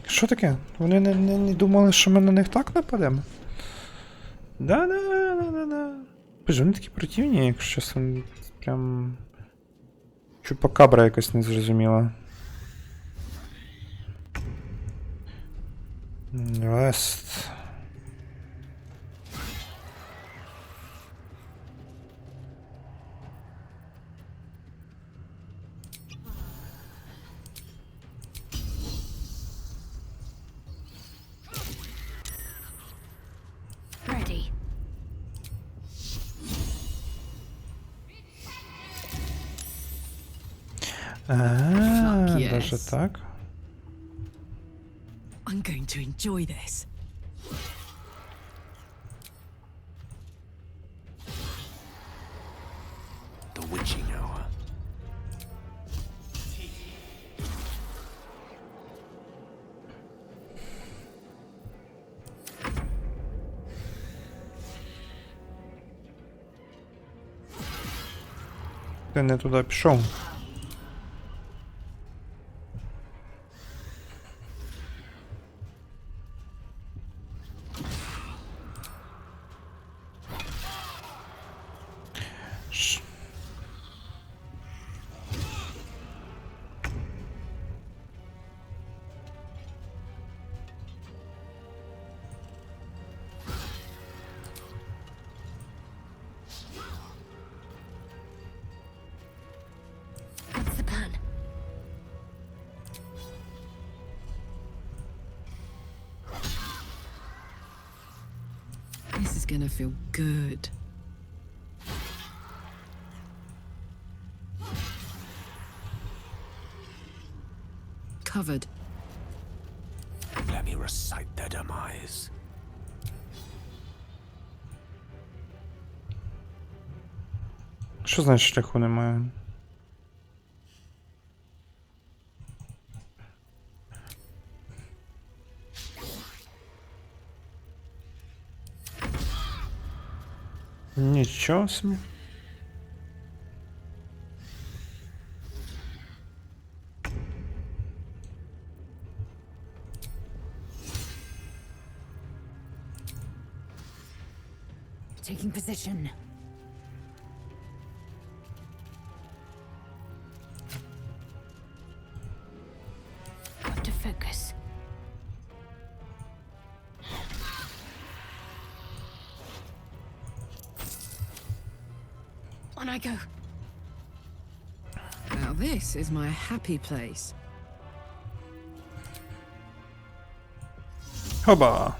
S1: Що таке? Вони не думали, що ми на них так нападемо? Да-да. Боже, вони такі противні, якщо чесно, прям... Чупакабра якось не зрозуміла. Вест.
S2: Ready.
S5: Fuck
S1: Даже
S5: yes.
S1: так?
S8: I'm going to enjoy this.
S7: The witching hour.
S1: Ти не туди пішов.
S2: What's the plan?
S8: This is gonna feel good. Covered.
S7: Let me recite their demise.
S1: Що значить шляху немає? Нічого собі.
S2: Taking position. Got to focus. On I go.
S8: Now this is my happy place.
S1: Хоба!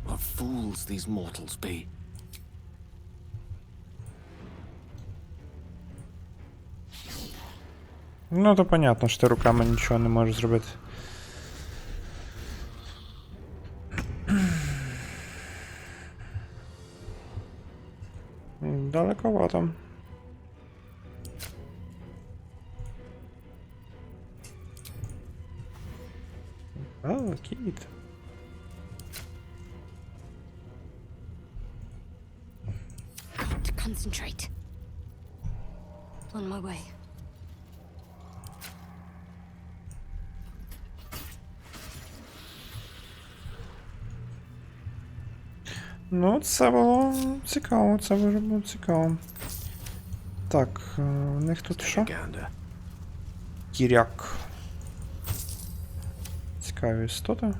S7: What fools these mortals be.
S1: Ну, то понятно, що ти руками нічого не можеш зробити. Далековато. О, кіт.
S2: Got to concentrate. On my way.
S1: Ну, це було цікаво, це вже було цікаво. Так, у них тут що?
S7: Gander.
S1: Кіряк. Цікаві істоти.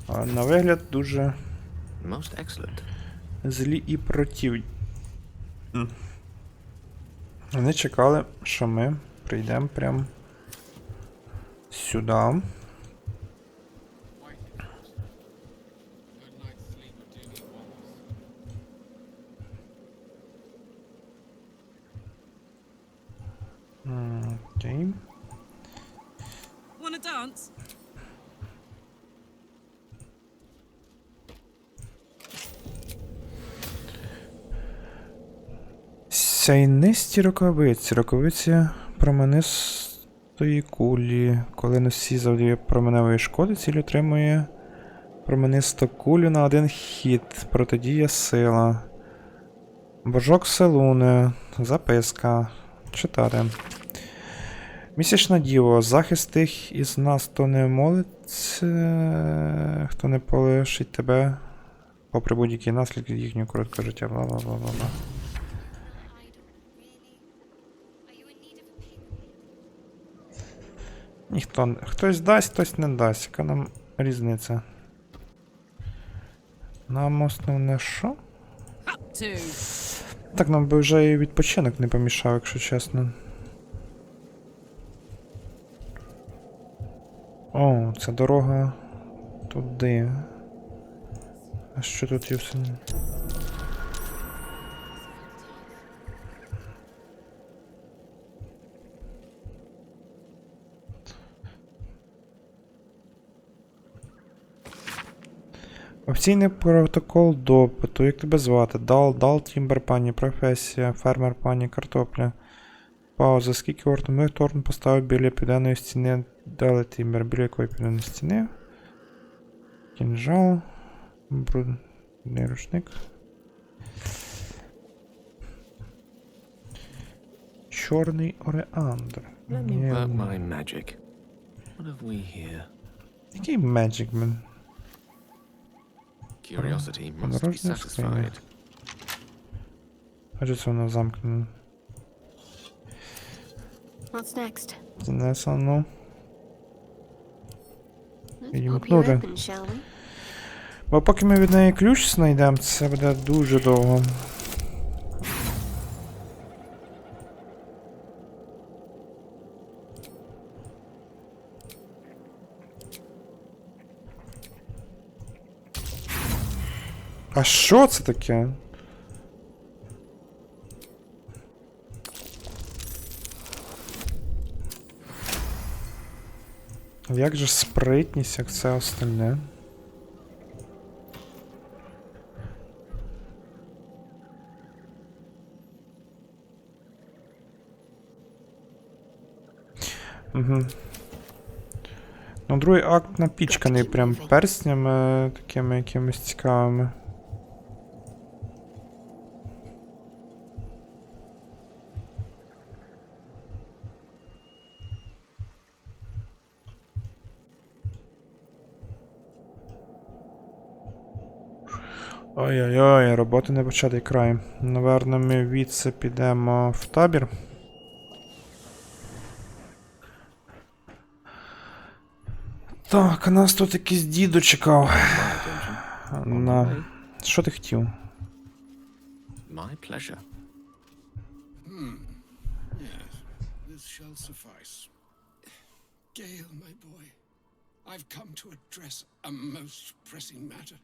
S1: А на вигляд дуже
S7: Most excellent.
S1: злі і противні. Вони чекали, що ми прийдемо прям сюди. Окей.
S8: Wanna dance?
S1: Сяйнисті роковиці. Роковиці променистої кулі. Коли носій завдає променевої шкоди, ціль отримує променисту кулю на один хід. Протидія сила. Божок Селуни. Записка. Читати. Місячна діво. Захист тих із нас, хто не молиться, хто не полишить тебе, попри будь-які наслідки їхнього короткого життя. Бла-бла-бла-бла-бла. Ніхто. Хтось дасть, хтось не дасть. Яка нам різниця? Нам основне що? Так, нам би вже і відпочинок не помішав, якщо чесно. О, це дорога туди. А що тут є все? Офіційний протокол допиту. Як тебе звати? Дал, Тімбер, пані, професія, фермер, пані, картопля. Пауза. Скільки ортом? Ми Торн поставив біля південної стіни. Дали Тімбер. Біля якої південної стіни? Кінжал. Брудний рушник. Чорний оріандр.
S7: Work my magic. What have we here?
S1: Який magic, man?
S7: Curiosity must be
S1: Подорожня скриня.
S7: satisfied.
S1: Адже це воно замкнено.
S11: What's next?
S1: Занесено.
S11: Let's
S1: Її
S11: pop you
S1: мкнути.
S11: open, shall we?
S1: Бо поки ми від неї ключ знайдемо, це буде дуже довго. А що це таке? Як же спритність, як це остальне? Угу. Ну, другий акт напічканий прям перснями такими якимись цікавими. Ой-ой-ой, роботи не початий край. Наверно, ми відси підемо в табір. Так, нас тут якийсь дідо чекав. На. Що ти хотів?
S7: My pleasure.
S3: Yes, this shall suffice. Gale, my boy, I've come to address a most pressing matter.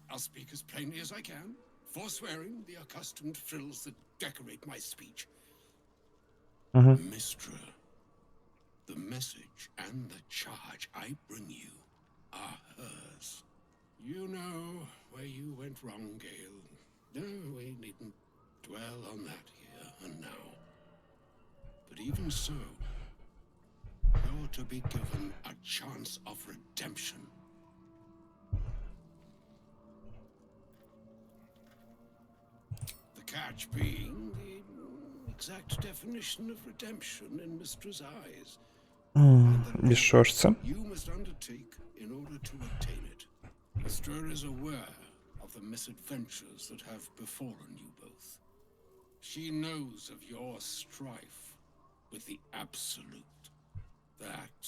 S3: I'll speak as plainly as I can, forswearing the accustomed frills that decorate my speech. Mistra, the message and the charge I bring you are hers. You know where you went wrong, Gale. No, we needn't dwell on that here and now. But even so, you're to be given a chance of redemption. The catch being the exact definition of redemption in Mistra's eyes.
S1: І що ж це?
S3: You must undertake in order to obtain it. Mistra is aware of the misadventures that have befallen you both. She knows of your strife with the Absolute, that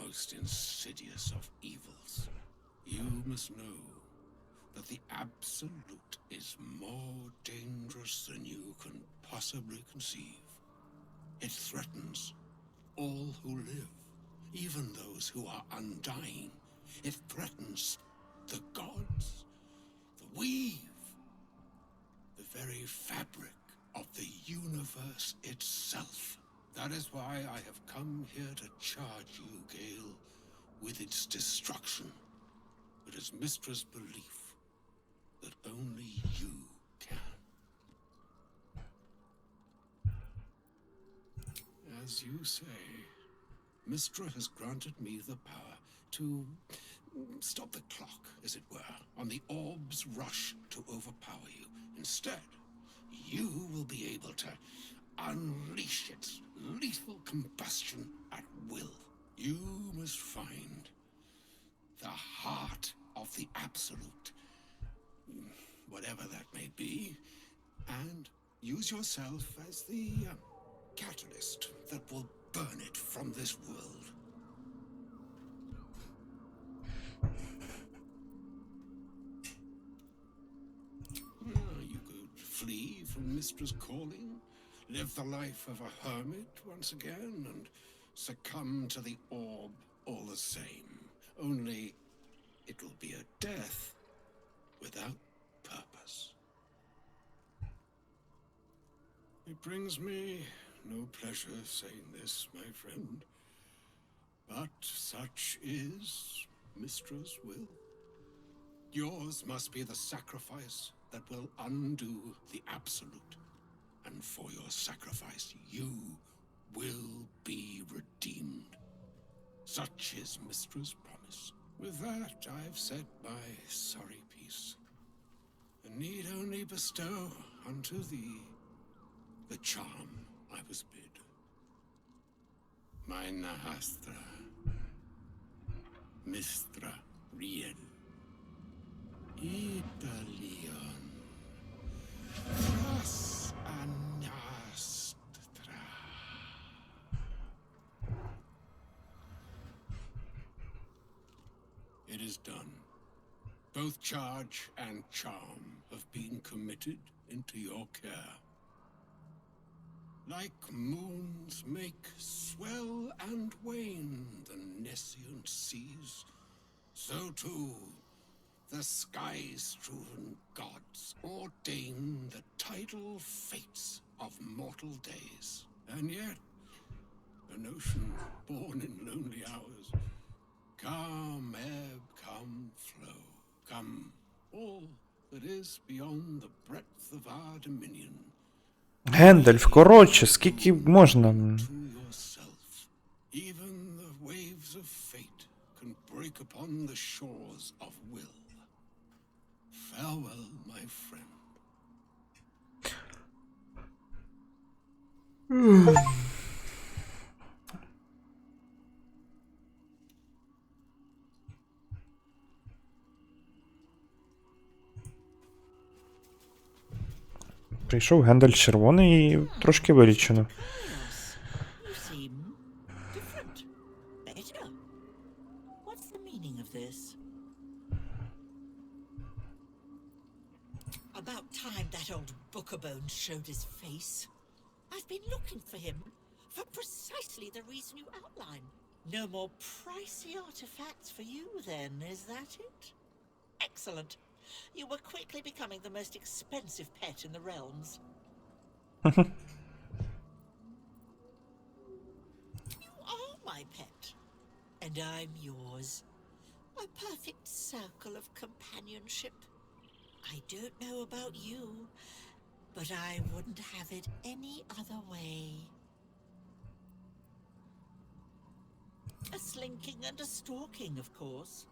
S3: most insidious of evils. You must know that the Absolute is more dangerous than you can possibly conceive. It threatens all who live, even those who are undying. It threatens the gods, the weave, the very fabric of the universe itself. That is why I have come here to charge you, Gale, with its destruction. It is Mistra's belief that only you can. As you say, Mistra has granted me the power to stop the clock, as it were, on the orb's rush to overpower you. Instead, you will be able to unleash its lethal combustion at will. You must find the heart of the absolute, whatever that may be, and use yourself as the catalyst that will burn it from this world. You could flee from Mistra's calling, live the life of a hermit once again, and succumb to the orb all the same. Only it will be a death without purpose. It brings me no pleasure saying this, my friend, but such is Mistra's will. Yours must be the sacrifice that will undo the absolute, and for your sacrifice you will be redeemed. Such is Mistra's promise. With that, I've said my sorry piece, and need only bestow unto thee the charm I was bid. My Nahastra, Mistra Riel, Italian, Ras Anastra. It is done. Both charge and charm have been committed into your care. Like moons make swell and wane the nescient seas, so too the sky-strewn gods ordain the tidal fates of mortal days. And yet, an ocean born in lonely hours, come ebb, come flow, come all that is beyond the breadth of our dominion.
S1: Гендальф, коротше, скільки можна?
S3: To yourself, even the waves of fate can break upon the shores of will. Farewell, my friend.
S1: Прийшов Гендальф червоний і трошки вилічено.
S9: You seem different. Better. What's the meaning of this? About time that old bookerbone showed his face. I've been looking for him for precisely the reason you outline. No more pricey artifacts for you then, is that it? Excellent. You were quickly becoming the most expensive pet in the realms. You are my pet, and I'm yours. A perfect circle of companionship. I don't know about you, but I wouldn't have it any other way. A slinking and a stalking, of course.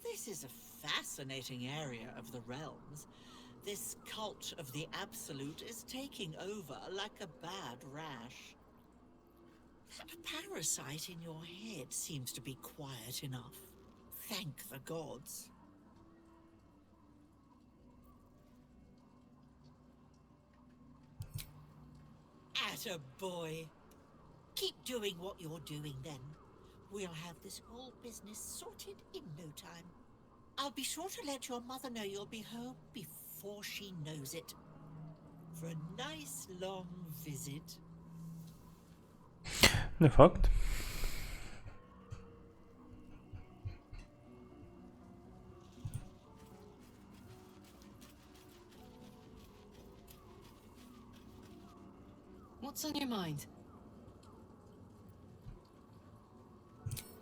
S9: This is a fascinating area of the realms. This cult of the absolute is taking over like a bad rash. That parasite in your head seems to be quiet enough. Thank the gods. Attaboy. Keep doing what you're doing then. We'll have this whole business sorted in no time. I'll be sure to let your mother know you'll be home before she knows it. For a nice long visit.
S1: Не факт.
S11: What's on your mind?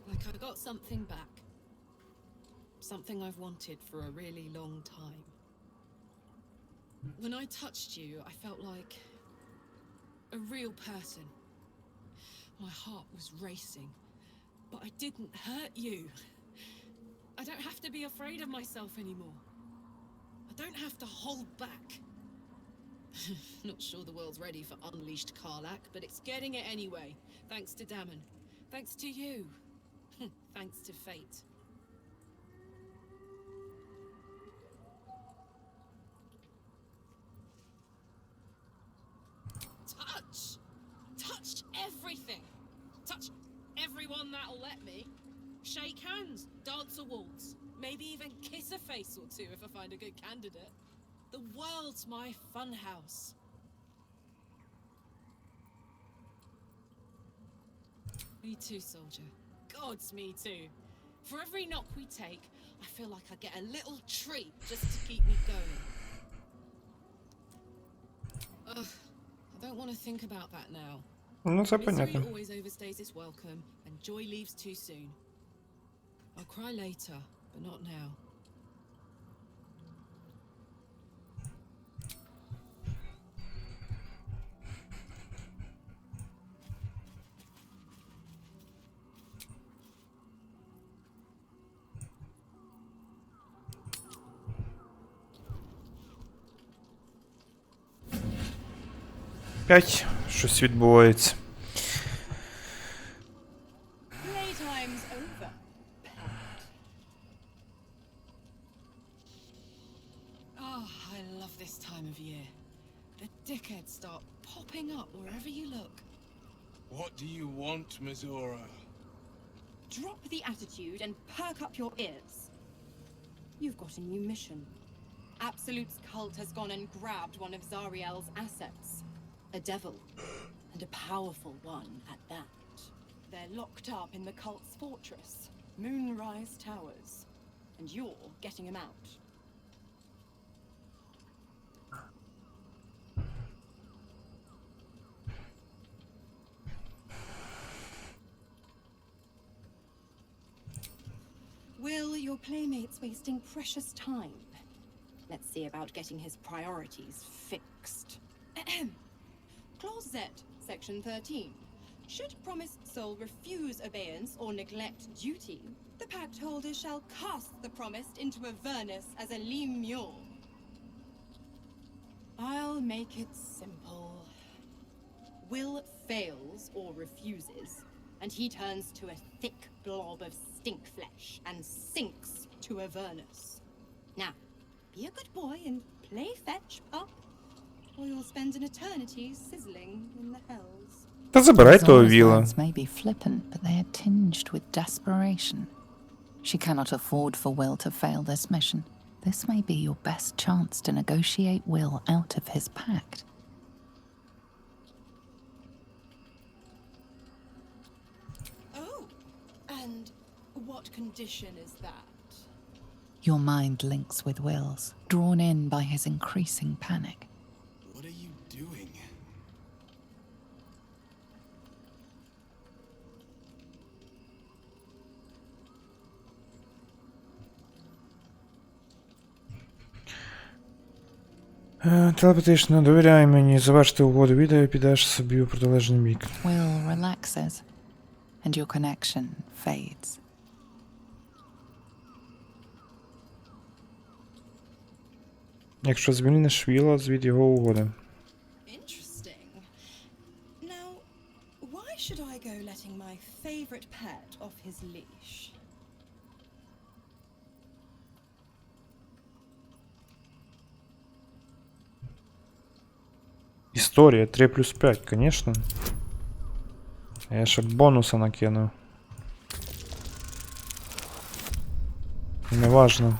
S11: Like I got something back. Something I've wanted for a really long time. When I touched you, I felt like a real person. My heart was racing, but I didn't hurt you. I don't have to be afraid of myself anymore. I don't have to hold back. Not sure the world's ready for unleashed Karlach, but it's getting it anyway. Thanks to Dammon. Thanks to you. Thanks to fate. Touch! Touch everything! Touch everyone that'll let me. Shake hands, dance a waltz, maybe even kiss a face or two if I find a good candidate. The world's my funhouse. Me too, soldier. Gods, me too. For every knock we take, I feel like I get a little treat just to keep me going. Ugh, I don't want to think about that now.
S1: Ну, це
S11: Misery
S1: понятно.
S11: always overstays its welcome, and joy leaves too soon. I'll cry later, but not now.
S1: П'ять. Щось відбувається.
S11: Playtime's over. Oh, I love this time of year. The dickheads start popping up wherever you look.
S12: What do you want, Mizora?
S13: Drop the attitude and perk up your ears. You've got a new mission. Absolute's cult has gone and grabbed one of Zariel's assets. A devil, and a powerful one at that. They're locked up in the cult's fortress, Moonrise Towers, and you're getting them out. Will, your playmate's wasting precious time. Let's see about getting his priorities fixed. Clause Z, Section 13. Should promised soul refuse abeyance or neglect duty, the pact holder shall cast the promised into Avernus as a limur. I'll make it simple. Will fails or refuses, and he turns to a thick blob of stink flesh and sinks to Avernus. Now, be a good boy and play fetch, pup, or you'll spend an eternity sizzling in the hells.
S1: Та забирай того
S5: Zora's
S1: віла.
S5: words may be flippant, but they are tinged with desperation. She cannot afford for Will to fail this mission. This may be your best chance to negotiate Will out of his pact.
S13: Oh, and what condition is that?
S5: Your mind links with Will's, drawn in by his increasing panic.
S12: What are you doing?
S1: Телепатично, довіряй мені, завершити угоду відео і підеш собі у протилежний бік.
S5: Will relaxes, and your connection fades.
S1: Якщо звільниш віла, звід його угоди.
S13: Interesting. Now, why should I go letting my favorite pet off his leash?
S1: Історія 3+5, конечно. Я ще бонуса накину. Неважно.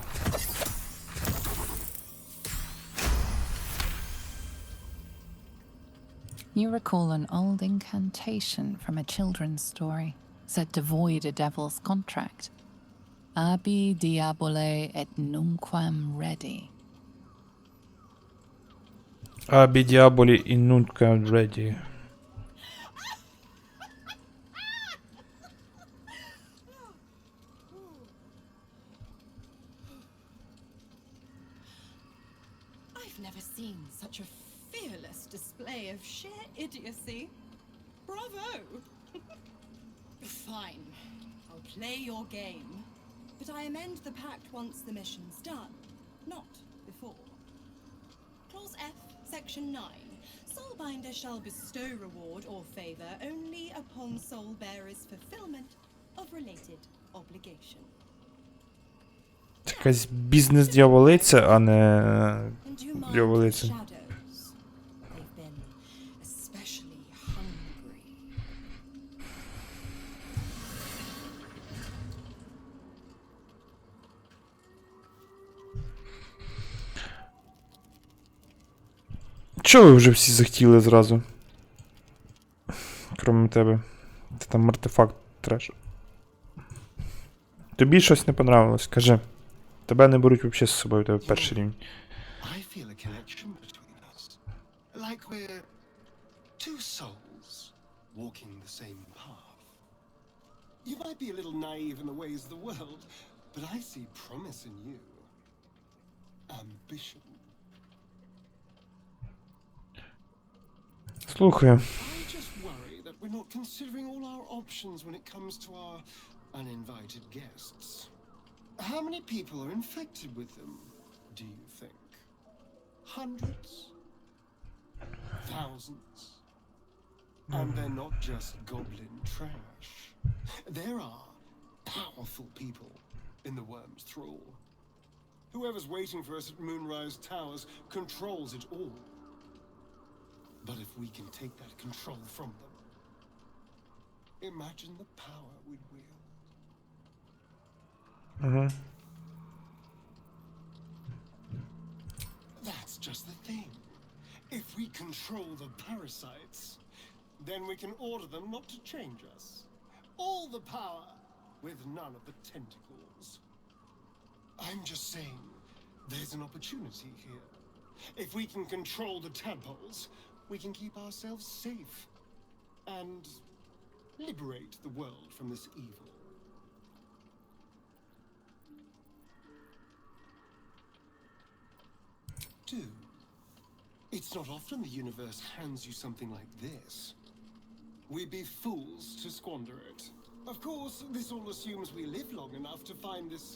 S5: You recall an old incantation from a children's story, said to void a devil's contract. Abi diabole et nunquam redi.
S1: Абі діаболі і нутка ready.
S13: I've never seen such a fearless display of sheer idiocy. Bravo! Fine. I'll play your game. But I amend the pact once the mission's done, not before. Clause F, Section 9. Soulbinder shall bestow reward or favor only upon soul bearer's fulfillment of related obligation.
S1: Якась бізнес-дьяволиця, а не
S13: And do you mind the
S1: дьяволиця.
S13: shadows? They've been especially hungry.
S1: Чого ви вже всі захотіли зразу? Крім тебе. Ти там артефакт треш. Тобі щось не понравилось, кажи. Тебе не беруть взагалі з собою, у тебе перший рівень.
S10: I feel a connection between us. Like we're two souls walking the same path. You might be a little naive in the ways of the world, but I see promise in you. Ambition.
S1: Слухаю.
S10: I just worry that we're not considering all our options when it comes to our uninvited guests. How many people are infected with them, do you think? Hundreds? Thousands? And they're not just goblin trash. There are powerful people in the worm's thrall. Whoever's waiting for us at Moonrise Towers controls it all. But if we can take that control from them, imagine the power we'd wield. That's just the thing. If we control the parasites, then we can order them not to change us. All the power, with none of the tentacles. I'm just saying, there's an opportunity here. If we can control the tadpoles, we can keep ourselves safe and liberate the world from this evil. Do. It's not often the universe hands you something like this. We'd be fools to squander it. Of course, this all assumes we live long enough to find this,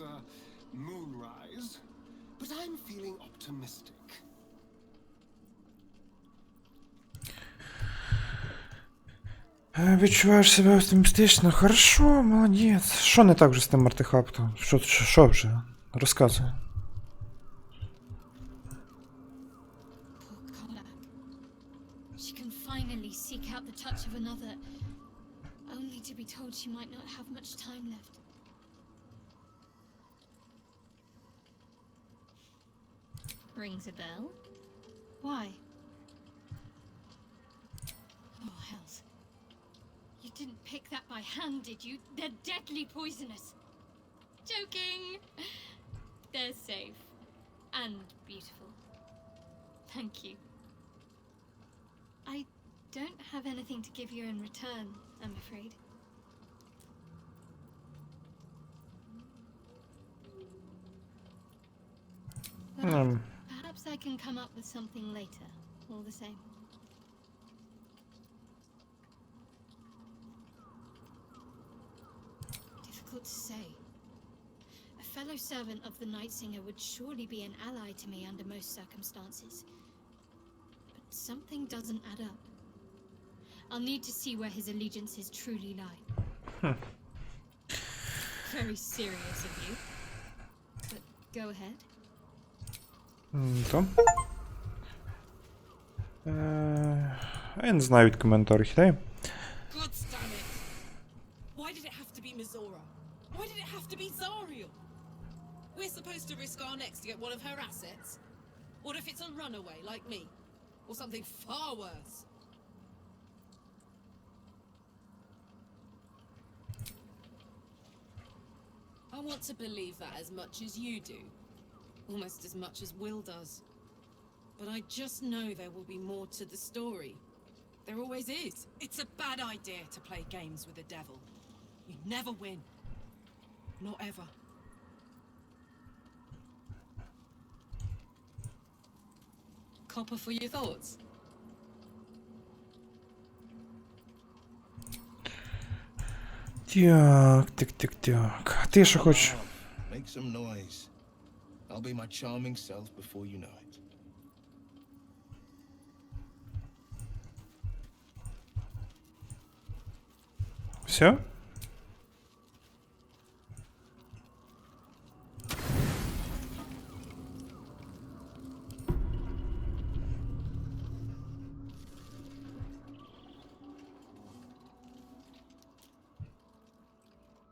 S10: moonrise. But I'm feeling optimistic.
S1: Відчуваєш себе оптимістично? Хорошо, молодець. Що не так вже з тим артефактом? Що вже? Розказуй.
S2: She can finally seek out the touch of another, only to be told she might not have much time left. Rings a bell? Why? Oh, hells. You didn't pick that by hand, did you? They're deadly poisonous. Joking! They're safe. And beautiful. Thank you. I don't have anything to give you in return, I'm afraid. Well, perhaps I can come up with something later, all the same. Difficult to say. A fellow servant of the Night Singer would surely be an ally to me under most circumstances. But something doesn't add up. I'll need to see where his allegiances truly lie. Very serious of you. But go ahead.
S1: То. Я не знаю від коментарів, дай.
S11: God damn it! Why did it have to be Mizora? Why did it have to be Zariel? We're supposed to risk our necks to get one of her assets? What if it's a runaway like me? Or something far worse? I want to believe that as much as you do. Almost as much as Will does. But I just know there will be more to the story. There always is. It's a bad idea to play games with the devil. You never win. Not ever. Copper for your thoughts?
S1: Так. А ти що хочеш?
S12: Make some noise. I'll be my charming self before you know it.
S1: Все?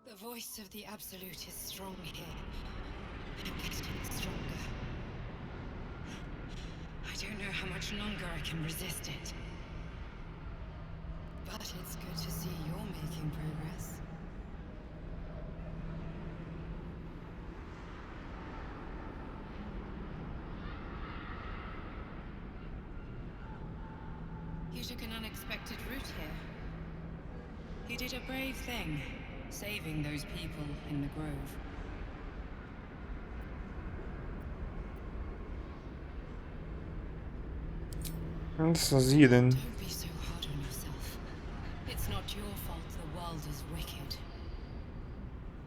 S4: The voice of the Absolute is strong here. And getting stronger. I don't know how much longer I can resist it. But it's good to see you're making progress. You took an unexpected route here. You did a brave thing, saving those people in the grove.
S1: This is Eden.
S4: Don't be so hard on yourself. It's not your fault the world is wicked.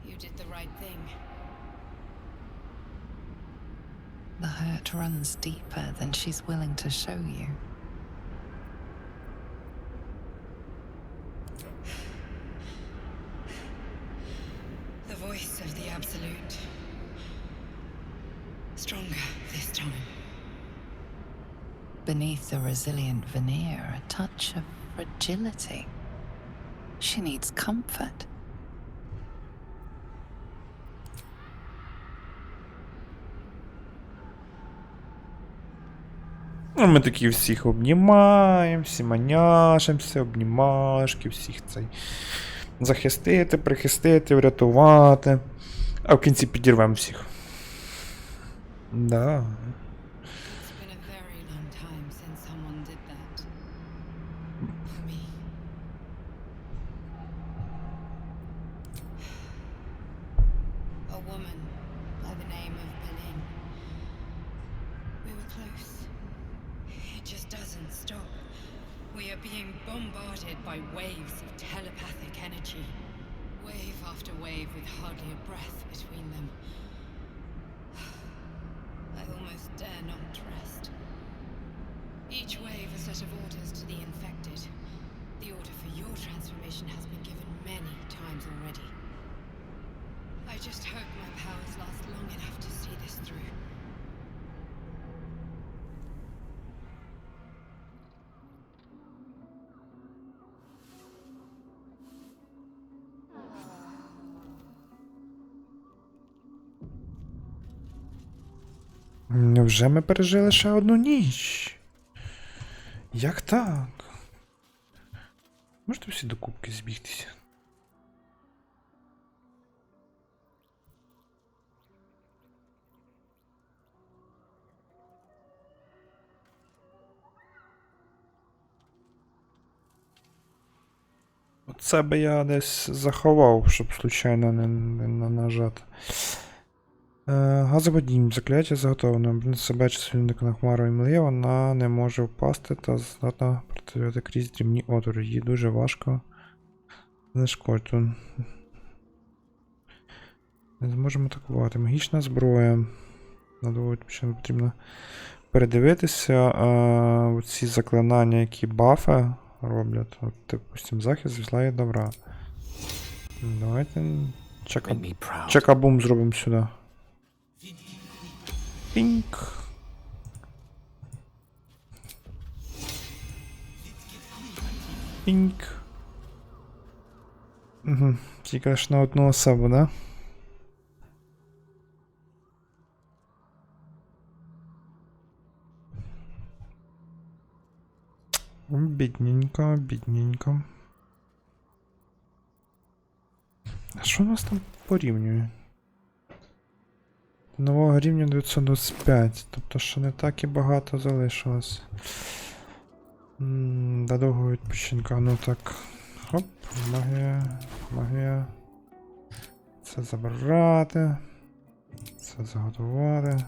S4: You did the right thing.
S5: The hurt runs deeper than she's willing to show you.
S4: The voice of the Absolute. Stronger this time.
S5: Beneath the resilient veneer, a touch of fragility. She needs comfort.
S1: Ну, ми такі всіх обнімаємо, всі маняшимося, обнімашки, всіх цей. Захистити, прихистити, врятувати. А в кінці підірвемо всіх. Да.
S4: It's been a very long time since someone did that. For me. A woman by the name of Berlin. We were close. It just doesn't stop. We are being bombarded by waves of telepathic energy. Wave after wave with hardly a breath between them. I almost dare not rest. Each wave a set of orders to the infected. The order for your transformation has been given many times already. I just hope my powers last long enough to see this through.
S1: Невже ми пережили ще одну ніч? Як так? Можете всі до кубки збігтися? Оце би я десь заховав, щоб случайно не нажати. Газоводінь. Закляття заготовлено. Обернути себе чи свільника на хмару і млі, вона не може впасти та здатна протидіяти крізь дрібні отвори. Їй дуже важко знешкодити. Не зможемо атакувати. Магічна зброя. Надовго потрібно передивитися. Ці заклинання, які бафи роблять. От, допустим, захист зла і добра. Давайте чекабум зробимо сюди. Пінк. Пінк. Угу. Тільки ж на одну особу, да? Бідненько, бідненько. А що у нас там порівнює? Нового рівня 925, тобто ще не так і багато залишилось. До довгого відпочинка, ну так. Хоп, магія, магія. Це забирати. Це заготувати.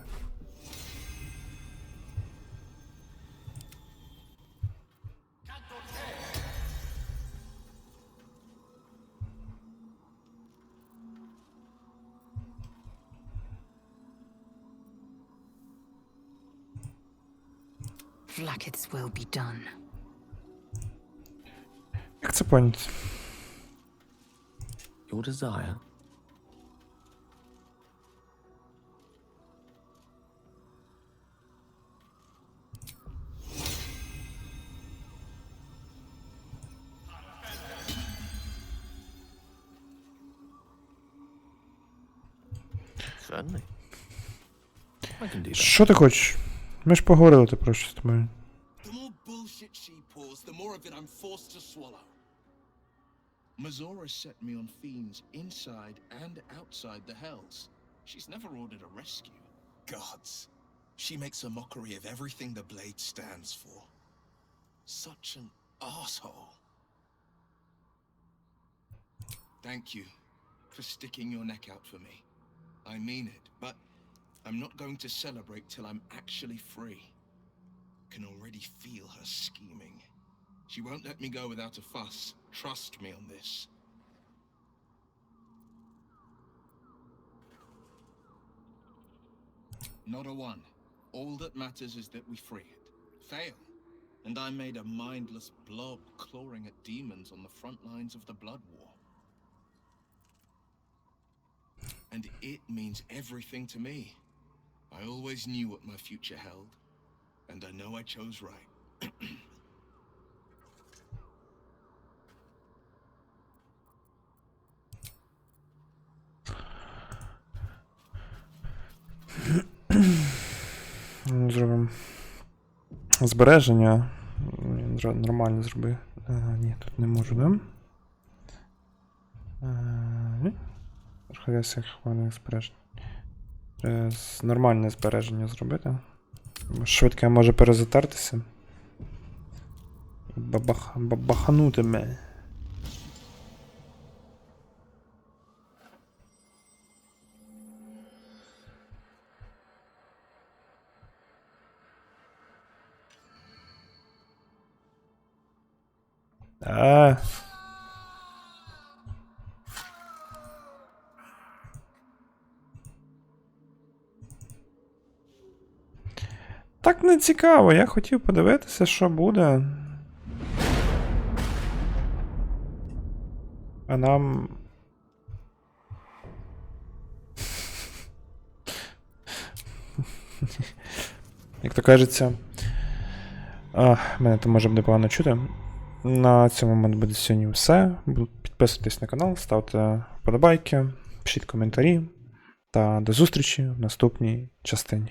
S5: Vlaakith's will be done.
S1: Як це поняти?
S7: Your desire. Certainly. I can do that.
S1: Що ти хочеш? Ми ж поговорили ти про що з тобою.
S3: The more bullshit she pours, the more of it I'm forced to swallow.
S12: Mizora set me on fiends inside and outside the hells. She's never ordered a rescue.
S10: Gods. She makes a mockery of everything the blade stands for. Such an asshole.
S12: Thank you for sticking your neck out for me. I mean it, but I'm not going to celebrate till I'm actually free. Can already feel her scheming. She won't let me go without a fuss. Trust me on this. Not a one. All that matters is that we free it. Fail, and I'm made a mindless blob clawing at demons on the front lines of the blood war. And it means everything to me. I always knew what my future held, and I know I chose right.
S1: Зробимо збереження. Нормально зроби. Ні, тут не можу, да? Ні. Проходження хвилин збереження. Нормальне збереження зробити. Швидко може перезатертися. Бабаханути мене. Так не цікаво, я хотів подивитися, що буде. А нам... Як то кажеться... Мене там може буде погано чути. На цьому в мене буде сьогодні все. Підписуйтесь на канал, ставте вподобайки, пишіть коментарі. Та до зустрічі в наступній частині.